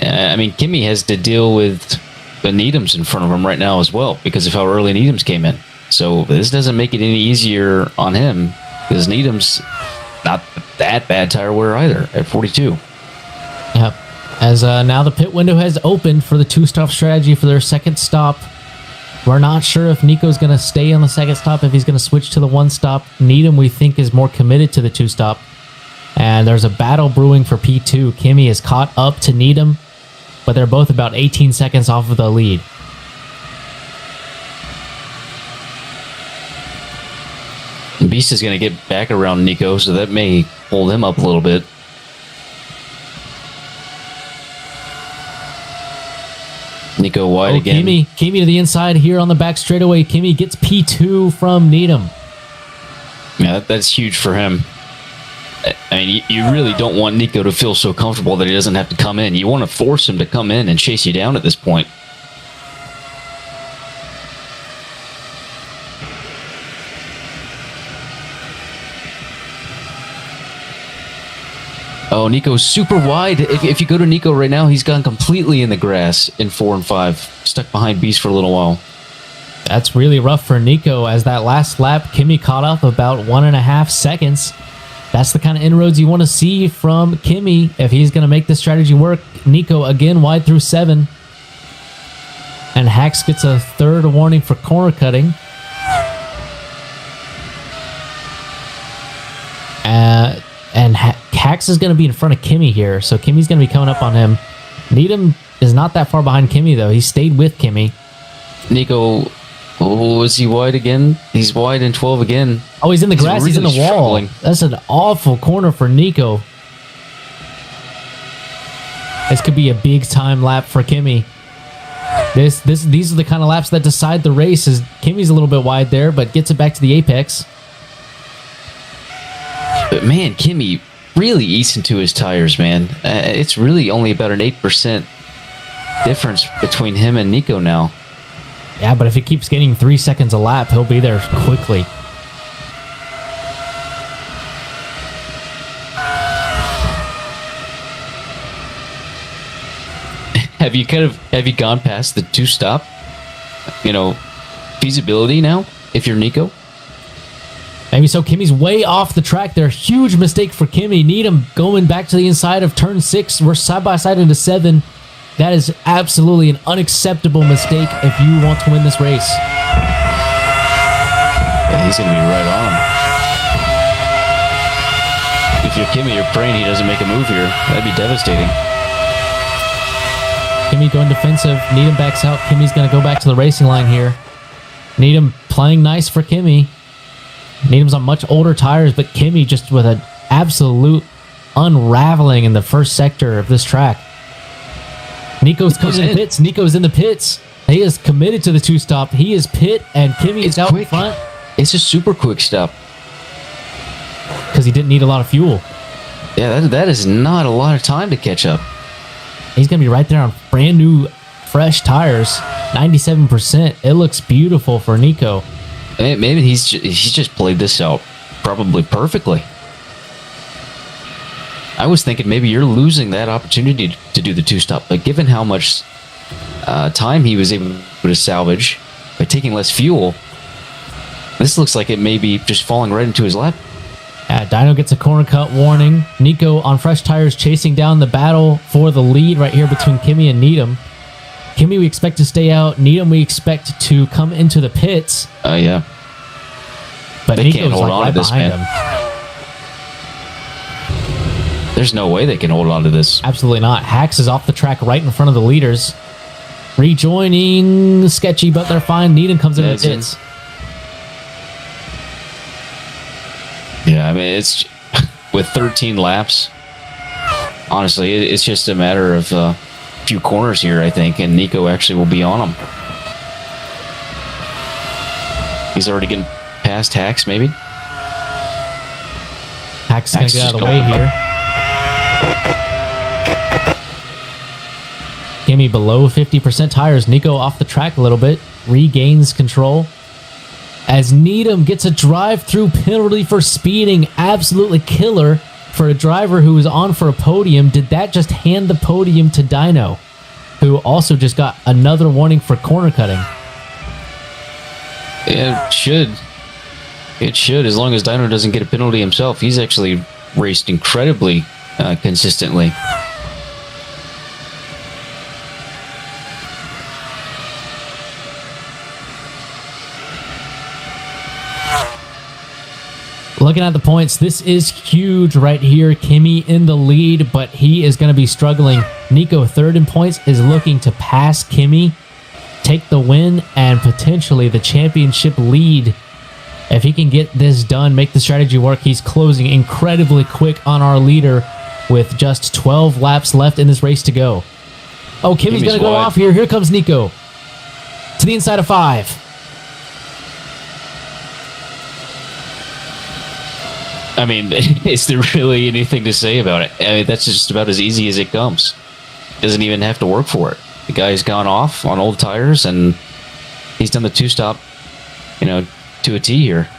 I mean, Kimi has to deal with the Needhams in front of him right now as well because of how early Needhams came in. So this doesn't make it any easier on him because Needham's not that bad tire wear either at 42. Yep. As now the pit window has opened for the 2-stop strategy for their second stop. We're not sure if Nico's going to stay on the second stop, if he's going to switch to the 1-stop. Needham, we think, is more committed to the 2-stop. And there's a battle brewing for P2. Kimi is caught up to Needham, but they're both about 18 seconds off of the lead. Beast is going to get back around Nico, so that may hold him up a little bit. Nico wide again. Kimi to the inside here on the back straightaway. Kimi gets P2 from Needham. Yeah, that's huge for him. I mean, you really don't want Nico to feel so comfortable that he doesn't have to come in. You want to force him to come in and chase you down at this point. Oh, Nico's super wide. If you go to Nico right now, he's gone completely in the grass in 4 and 5. Stuck behind Beast for a little while. That's really rough for Nico, as that last lap, Kimi caught up about 1.5 seconds. That's the kind of inroads you want to see from Kimi if he's going to make this strategy work. Nico again wide through 7. And Hax gets a 3rd warning for corner cutting. And Hax is going to be in front of Kimi here, so Kimi's going to be coming up on him. Needham is not that far behind Kimi, though. He stayed with Kimi. Nico, is he wide again? He's wide in 12 again. Oh, he's in the grass. He's in the wall. Struggling. That's an awful corner for Nico. This could be a big-time lap for Kimi. These are the kind of laps that decide the race. As Kimi's a little bit wide there, but gets it back to the apex. But man, Kimi really eats into his tires, man. It's really only about an 8% difference between him and Nico now. Yeah, but if he keeps getting 3 seconds a lap, he'll be there quickly. Have you gone past the 2-stop, feasibility now if you're Nico? Maybe so. Kimi's way off the track there. Huge mistake for Kimi. Needham going back to the inside of turn 6. We're side by side into 7. That is absolutely an unacceptable mistake if you want to win this race. Yeah, he's going to be right on. If you're Kimi, you're praying he doesn't make a move here. That'd be devastating. Kimi going defensive. Needham backs out. Kimi's going to go back to the racing line here. Needham playing nice for Kimi. Needham's on much older tires, but Kimi just with an absolute unraveling in the first sector of this track. Nico's coming in the pits. Nico's in the pits. He is committed to the 2-stop. He is pit, and Kimi is out in front. It's a super quick stop. Because he didn't need a lot of fuel. Yeah, that is not a lot of time to catch up. He's going to be right there on brand new, fresh tires. 97%. It looks beautiful for Nico. Maybe he's just played this out probably perfectly. I was thinking maybe you're losing that opportunity to do the 2-stop, but given how much time he was able to salvage by taking less fuel, this looks like it may be just falling right into his lap. Dino gets a corner cut warning. Nico on fresh tires chasing down the battle for the lead right here between Kimi and Needham. Kimi we expect to stay out. Needham we expect to come into the pits. Yeah. But they can't hold on to this, man. him. There's no way they can hold on to this. Absolutely not. Hax is off the track right in front of the leaders. Rejoining Sketchy, but they're fine. Needham comes in the pits. Yeah, I mean, with 13 laps, honestly, it's just a matter of a few corners here, I think, and Nico actually will be on him. He's already getting past Hax, maybe. Hax is going to get out of the way here. Kimi below 50% tires. Nico off the track a little bit. Regains control. As Needham gets a drive-through penalty for speeding. Absolutely killer for a driver who was on for a podium. Did that just hand the podium to Dino, who also just got another warning for corner cutting? It should. It should, as long as Dino doesn't get a penalty himself. He's actually raced incredibly consistently. Looking at the points, this is huge right here. Kimi in the lead, but he is going to be struggling. Nico, third in points, is looking to pass Kimi, take the win, and potentially the championship lead. If he can get this done, make the strategy work, he's closing incredibly quick on our leader with just 12 laps left in this race to go. Oh, Kimi's going to go off here. Here comes Nico to the inside of 5. I mean, is there really anything to say about it? I mean, that's just about as easy as it comes. Doesn't even have to work for it. The guy's gone off on old tires, and he's done the two-stop, to a T here.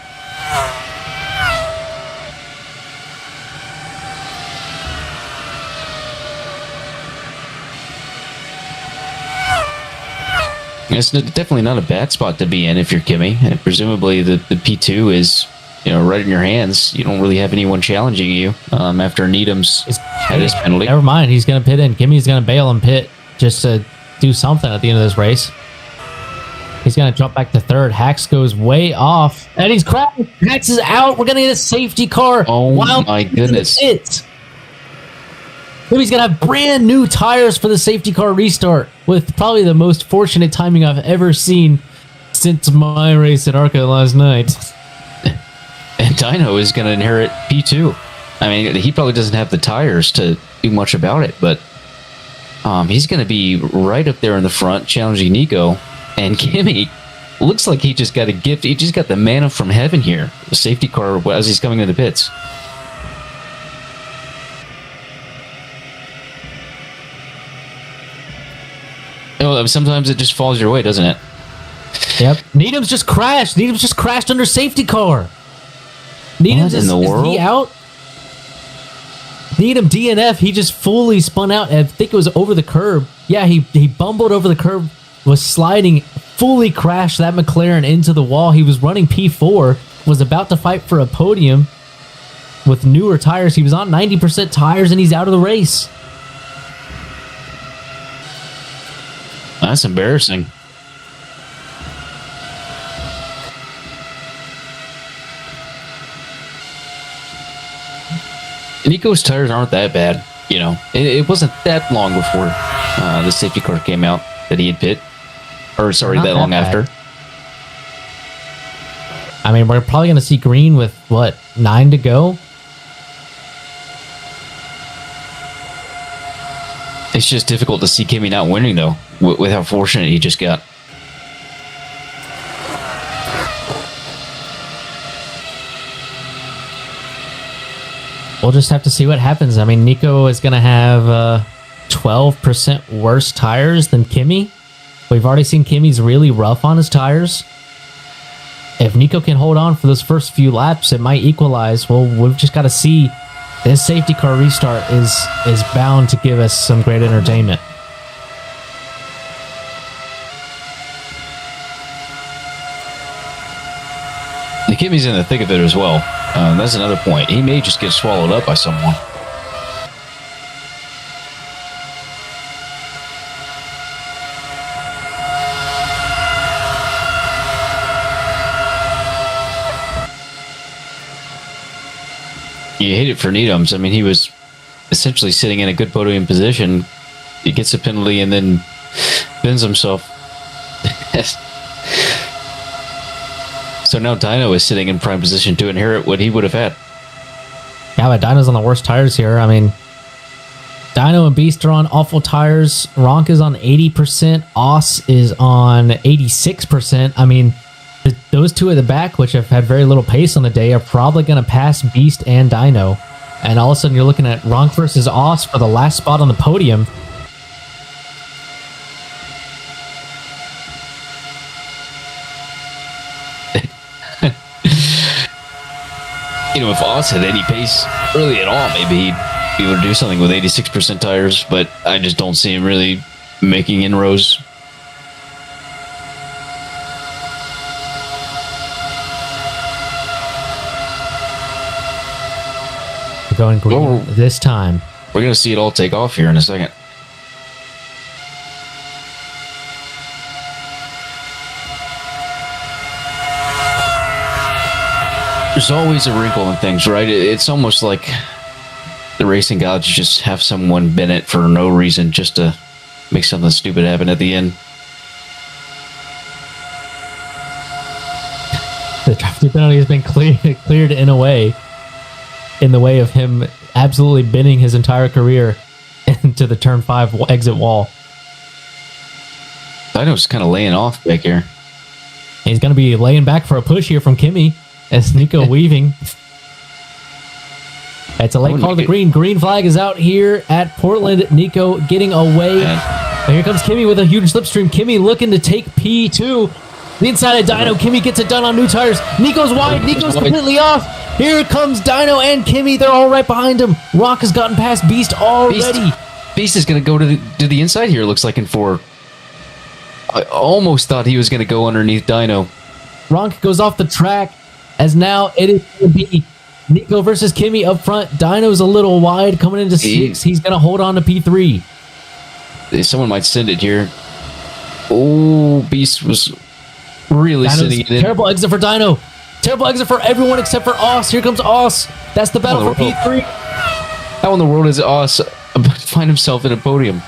It's definitely not a bad spot to be in if you're Kimi. And presumably the P2 is, right in your hands. You don't really have anyone challenging you after Needham's had his penalty. Never mind, he's going to pit in. Kimi's going to bail and pit just to do something at the end of this race. He's going to jump back to third. Hax goes way off, and he's crashed. Hax is out. We're going to get a safety car. Oh, my goodness. Kimi's going to have brand new tires for the safety car restart with probably the most fortunate timing I've ever seen since my race at ARCA last night. And Dino is going to inherit P2. I mean, he probably doesn't have the tires to do much about it, but he's going to be right up there in the front challenging Nico. And Kimi looks like he just got a gift. He just got the manna from heaven here. The safety car as he's coming into the pits. Sometimes it just falls your way, doesn't it? Yep. Needham's just crashed. Needham's just crashed under safety car. Needham's in the world? Is he out? Needham DNF. He just fully spun out. I think it was over the curb. Yeah, he bumbled over the curb, was sliding, fully crashed that McLaren into the wall. He was running P4, was about to fight for a podium with newer tires. He was on 90% tires, and he's out of the race. That's embarrassing. Nico's tires aren't that bad. It wasn't that long before the safety car came out that he had pit. Or, sorry, that long after. I mean, we're probably going to see green with, 9 to go? It's just difficult to see Kimi not winning, though, with how fortunate he just got. We'll just have to see what happens. I mean, Nico is going to have 12% worse tires than Kimi. We've already seen Kimi's really rough on his tires. If Nico can hold on for those first few laps, it might equalize. Well, we've just got to see. This safety car restart is bound to give us some great entertainment. The Kimi's in the thick of it as well. That's another point. He may just get swallowed up by someone. You hate it for Needham's. I mean, he was essentially sitting in a good podium position. He gets a penalty and then bends himself. So now Dino is sitting in prime position to inherit what he would have had. Yeah, but Dino's on the worst tires here. I mean, Dino and Beast are on awful tires. Ronk is on 80%. Oss is on 86%. I mean, those two at the back, which have had very little pace on the day, are probably going to pass Beast and Dino. And all of a sudden, you're looking at Ronk versus Oss for the last spot on the podium. You know, if Oss had any pace early at all, maybe he'd be able to do something with 86% tires, but I just don't see him really making inroads. We're going green this time. We're going to see it all take off here in a second. There's always a wrinkle in things, right? It's almost like the racing gods just have someone bend it for no reason, just to make something stupid happen at the end. The drafting penalty has been cleared in a way, in the way of him absolutely bending his entire career into the turn 5 exit wall. Dino's kind of laying off back here. He's going to be laying back for a push here from Kimi as Nico weaving. It's a late call to the green. Green flag is out here at Portland. Nico getting away. And here comes Kimi with a huge slipstream. Kimi looking to take P2. The inside of Dino. Kimi gets it done on new tires. Nico's wide. Nico's completely off. Here comes Dino and Kimi. They're all right behind him. Rock has gotten past Beast already. Beast is going to go to the inside here, looks like, in 4. I almost thought he was going to go underneath Dino. Ronk goes off the track, as now it is going to be Nico versus Kimi up front. Dino's a little wide coming into 6. He's going to hold on to P3. Someone might send it here. Oh, Beast was really Dino's sending it in. Terrible exit for Dino. Terrible exit for everyone except for Oss. Here comes Oss. That's the battle for P3. How in the world is Oss about to find himself in a podium?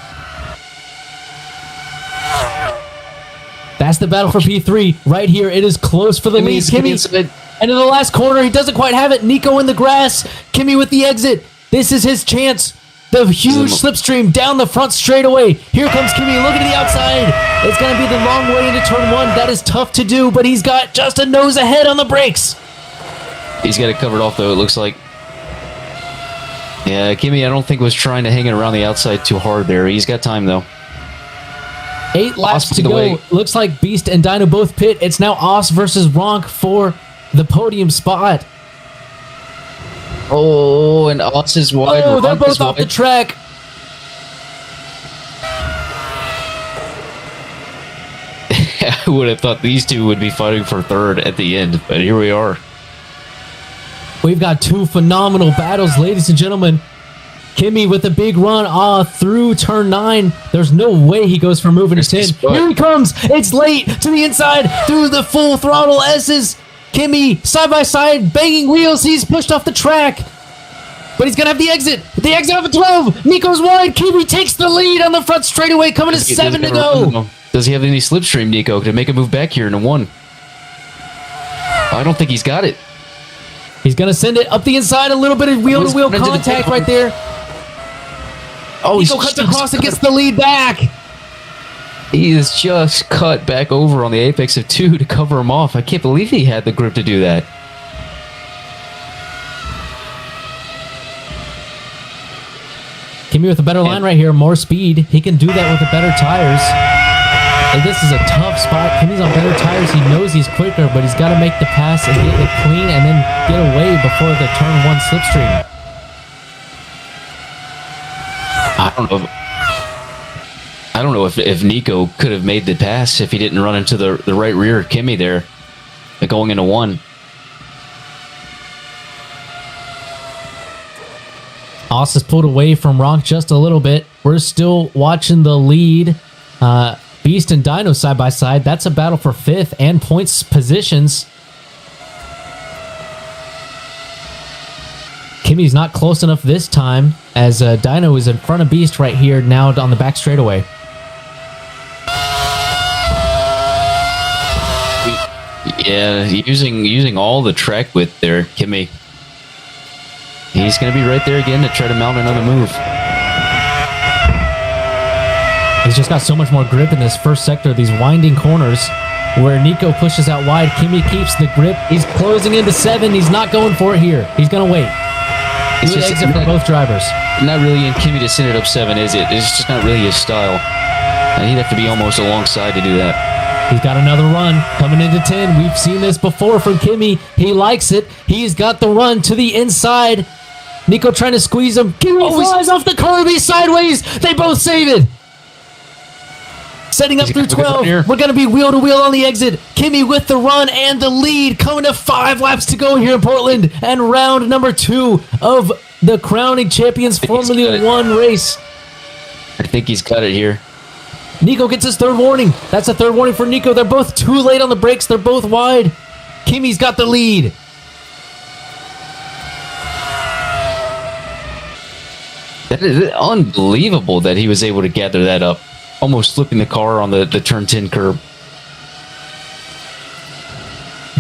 That's the battle for P3 right here. It is close for the lead. Kimi, and in the last corner, he doesn't quite have it. Nico in the grass. Kimi with the exit. This is his chance. The huge slipstream down the front straightaway. Here comes Kimi looking to the outside. It's going to be the long way into turn 1. That is tough to do, but he's got just a nose ahead on the brakes. He's got it covered off, though, it looks like. Yeah, Kimi, I don't think was trying to hang it around the outside too hard there. He's got time, though. 8 laps to go. Looks like Beast and Dino both pit. It's now Oss versus Ronk for the podium spot. Oh, and Oss is wide. Oh, they're both off the track. I would have thought these two would be fighting for third at the end, but here we are. We've got 2 phenomenal battles, ladies and gentlemen. Kimi with a big run through turn 9. There's no way he goes for moving to 10. Here he comes. It's late to the inside through the full throttle S's. Kimi side by side banging wheels. He's pushed off the track. But he's going to have the exit. The exit off of 12. Nico's wide. Kimi takes the lead on the front straightaway coming to 7 to go. Does he have any slipstream, Nico, to make a move back here into 1? I don't think he's got it. He's going to send it up the inside. A little bit of wheel-to-wheel contact right there. Oh, Nico cuts across and gets the lead back. He is just cut back over on the apex of 2 to cover him off. I can't believe he had the grip to do that. Kimi with a better line right here, more speed. He can do that with the better tires. And this is a tough spot. Kimi's on better tires. He knows he's quicker, but he's got to make the pass and get it clean and then get away before the turn 1 slipstream. I don't know if Nico could have made the pass if he didn't run into the right rear of Kimi there, going into 1. Oss has pulled away from Ronk just a little bit. We're still watching the lead. Beast and Dino side by side. That's a battle for 5th and points positions. Kimi's not close enough this time as Dino is in front of Beast right here now on the back straightaway. Yeah, using all the track width there, Kimi. He's going to be right there again to try to mount another move. He's just got so much more grip in this first sector of these winding corners where Nico pushes out wide. Kimi keeps the grip. He's closing into 7. He's not going for it here. He's going to wait. It's just exit for both drivers. Not really in Kimi to send it up 7, is it? It's just not really his style. And he'd have to be almost alongside to do that. He's got another run coming into 10. We've seen this before from Kimi. He likes it. He's got the run to the inside. Nico trying to squeeze him. Kimi flies off the curb. He's sideways. They both save it. Setting up through 12. We're going to be wheel to wheel on the exit. Kimi with the run and the lead. Coming to 5 laps to go here in Portland. And round number 2 of the crowning champions Formula 1 race. I think he's got it here. Nico gets his 3rd warning. That's a 3rd warning for Nico. They're both too late on the brakes. They're both wide. Kimi's got the lead. That is unbelievable that he was able to gather that up. Almost flipping the car on the turn 10 curb.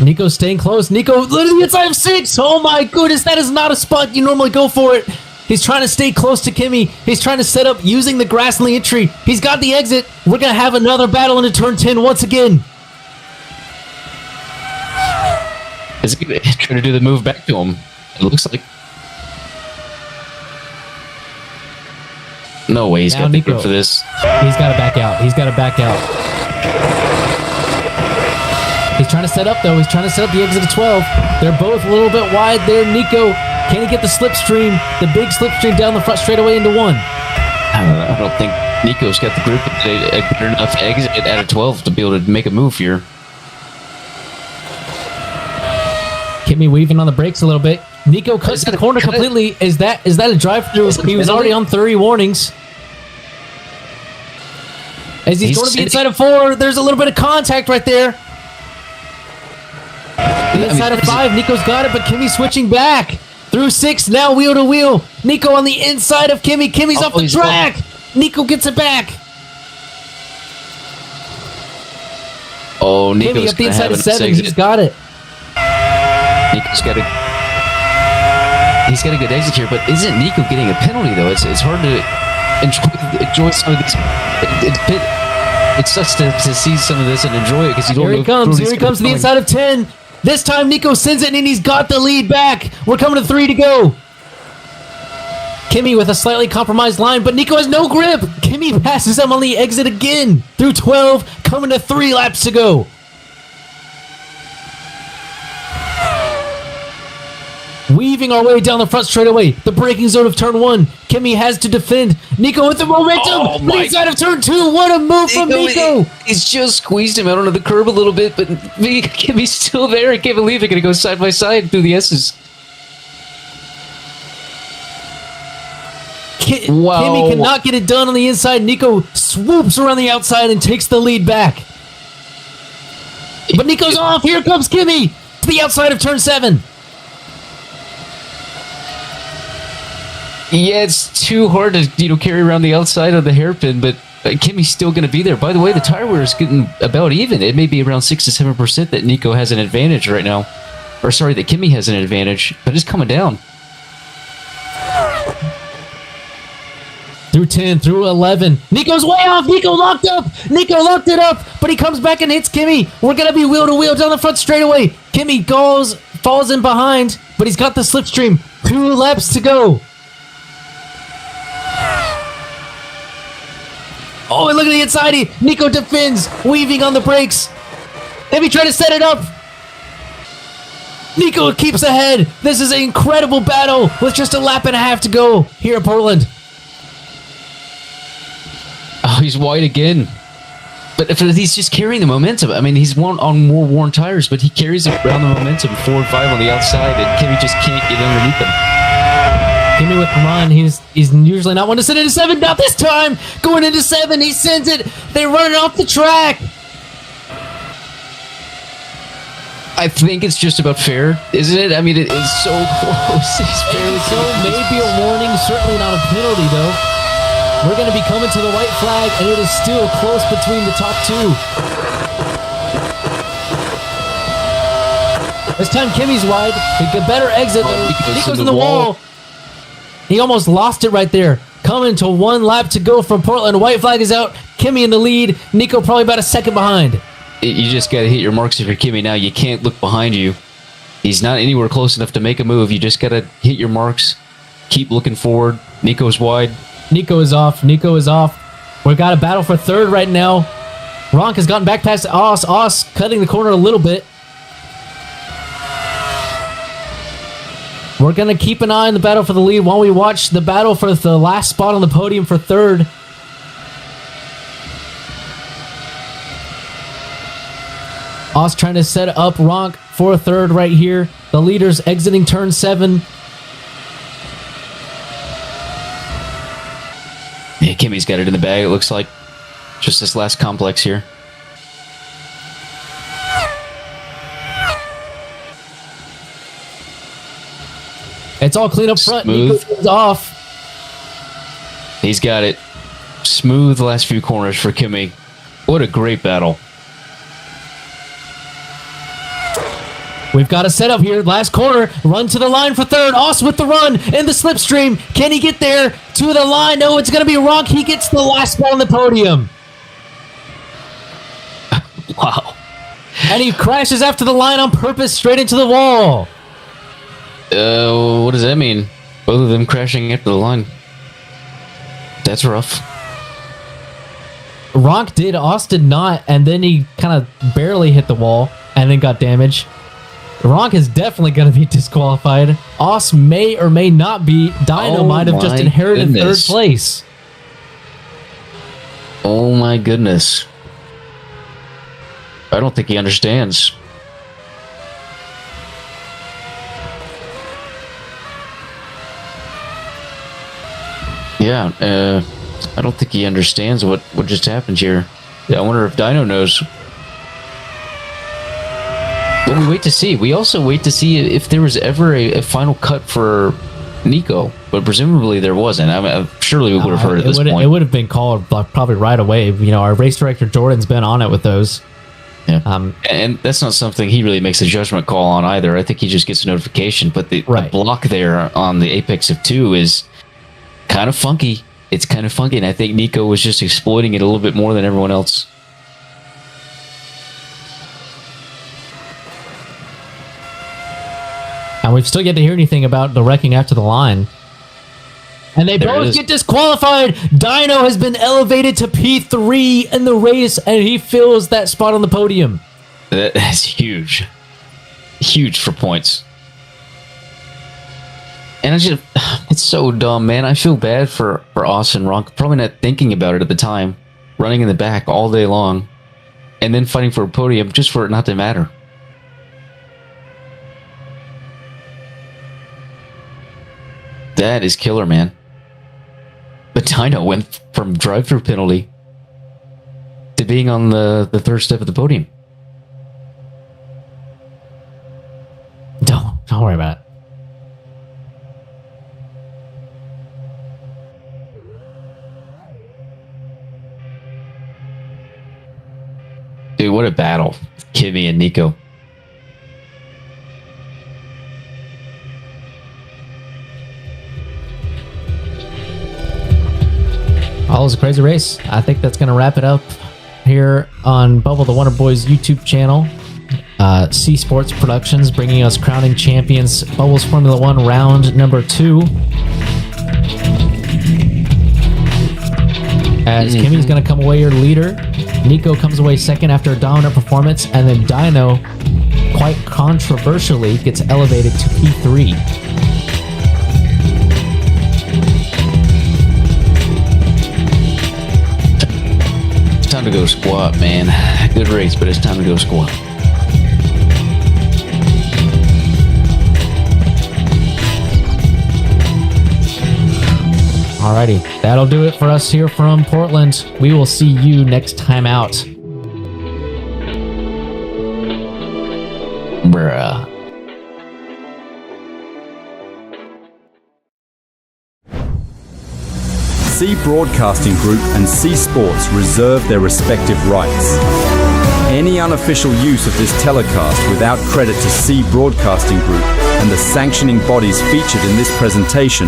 Nico's staying close. Nico literally inside of 6. Oh my goodness, that is not a spot you normally go for it. He's trying to stay close to Kimi. He's trying to set up using the grass in the entry. He's got the exit. We're going to have another battle into turn 10 once again. Is he trying to do the move back to him? It looks like. No way he's got the grip for this. He's got to back out. He's got to back out. He's trying to set up, though. He's trying to set up the exit of 12. They're both a little bit wide there. Nico, can he get the slipstream? The big slipstream down the front straightaway into 1. I don't think Nico's got the grip of a good enough exit out of 12 to be able to make a move here. Kimi weaving on the brakes a little bit. Nico cuts the corner completely. Is that a drive-through? He was already on 30 warnings. As he's going to be inside of 4, there's a little bit of contact right there. Inside of 5, Nico's got it, but Kimi switching back. Through 6, now wheel to wheel. Nico on the inside of Kimi. Kimi's off the track. Nico gets it back. Oh, Nico's Kimi up the inside of 7. He's got it. Nico's got He's got a good exit here, but isn't Nico getting a penalty, though? It's hard to enjoy some of this. It sucks to see some of this and enjoy it because you don't know. Here he comes to the inside of 10. This time Nico sends it and he's got the lead back. We're coming to 3 to go. Kimi with a slightly compromised line, but Nico has no grip. Kimi passes him on the exit again. Through 12, coming to 3 laps to go. Weaving our way down the front straightaway. The braking zone of turn 1. Kimi has to defend. Nico with the momentum. Inside of turn 2. What a move from Nico. He's just squeezed him out onto the curb a little bit, but Kimi's still there. I can't believe they're going to go side by side through the S's. Wow. Kimi cannot get it done on the inside. Nico swoops around the outside and takes the lead back. But Nico's off. Here comes Kimi to the outside of turn 7. Yeah, it's too hard to carry around the outside of the hairpin, but Kimi's still going to be there. By the way, the tire wear is getting about even. It may be around 6 to 7% that Nico has an advantage right now. Or sorry, that Kimi has an advantage, but it's coming down. Through 10, through 11. Nico's way off. Nico locked up. Nico locked it up, but he comes back and hits Kimi. We're going to be wheel to wheel down the front straightaway. Kimi falls in behind, but he's got the slipstream. 2 laps to go. Oh, and look at the inside. Nico defends, weaving on the brakes. Maybe try to set it up. Nico keeps ahead. This is an incredible battle with just a lap and a half to go here at Portland. Oh, he's wide again. But he's just carrying the momentum. I mean, he's on more worn tires, but he carries around the momentum 4 and 5 on the outside, and Kimi just can't get underneath him. Kimi with the run. He's usually not one to send into 7. Not this time. Going into 7. He sends it. They run it off the track. I think it's just about fair, isn't it? I mean, it is so close. So maybe a warning. Certainly not a penalty, though. We're going to be coming to the white flag, and it is still close between the top 2. This time Kimi's wide. A better exit. Nico's in the wall. He almost lost it right there. Coming to 1 lap to go from Portland. White flag is out. Kimi in the lead. Nico probably about a second behind. You just got to hit your marks if you're Kimi now. You can't look behind you. He's not anywhere close enough to make a move. You just got to hit your marks. Keep looking forward. Nico's wide. Nico is off. Nico is off. We've got a battle for third right now. Ronk has gotten back past Os. Os cutting the corner a little bit. We're going to keep an eye on the battle for the lead while we watch the battle for the last spot on the podium for third. Os trying to set up Ronk for third right here. The leaders exiting turn 7. Yeah, Kimi's got it in the bag, it looks like. Just this last complex here. It's all clean up front. Smooth. Nico's off. He's got it. Smooth last few corners for Kimi. What a great battle. We've got a setup here. Last corner. Run to the line for third. Os with the run in the slipstream. Can he get there to the line? No, it's going to be Ronk. He gets the last spot on the podium. Wow. And he crashes after the line on purpose straight into the wall. What does that mean? Both of them crashing after the line. That's rough. Ronk did. Os did not. And then he kind of barely hit the wall and then got damaged. Ronk is definitely going to be disqualified. Os may or may not be. Dino might have just inherited third place. Oh my goodness. I don't think he understands. Yeah, I don't think he understands what just happened here. Yeah, I wonder if Dino knows. Well, we wait to see. We also wait to see if there was ever a final cut for Nico, but presumably there wasn't. I mean, surely we would have heard at this point. It would have been called probably right away. You know, our race director Jordan's been on it with those. Yeah. And that's not something he really makes a judgment call on either. I think he just gets a notification. But the block there on the apex of 2 is kind of funky. It's kind of funky, and I think Nico was just exploiting it a little bit more than everyone else. And we've still yet to hear anything about the wrecking after the line. And they both get disqualified. Dino has been elevated to P3 in the race, and he fills that spot on the podium. That's huge. Huge for points. And it's so dumb, man. I feel bad for Os and Ronk. Probably not thinking about it at the time. Running in the back all day long. And then fighting for a podium just for it not to matter. That is killer, man. But Dino went from drive-through penalty to being on the third step of the podium. Don't worry about it. Dude, what a battle. Kimi and Nico. All was a crazy race. I think that's going to wrap it up here on Bubble the Wonder Boys YouTube channel. C Sports Productions bringing us crowning champions. Bubbles Formula 1 round number 2. As Kimi's going to come away your leader. Nico comes away second after a dominant performance. And then Dino, quite controversially, gets elevated to P3. Time to go squat, man. Good race, but it's time to go squat. Alrighty, that'll do it for us here from Portland. We will see you next time out. Bruh. C Broadcasting Group and C Sports reserve their respective rights. Any unofficial use of this telecast without credit to C Broadcasting Group and the sanctioning bodies featured in this presentation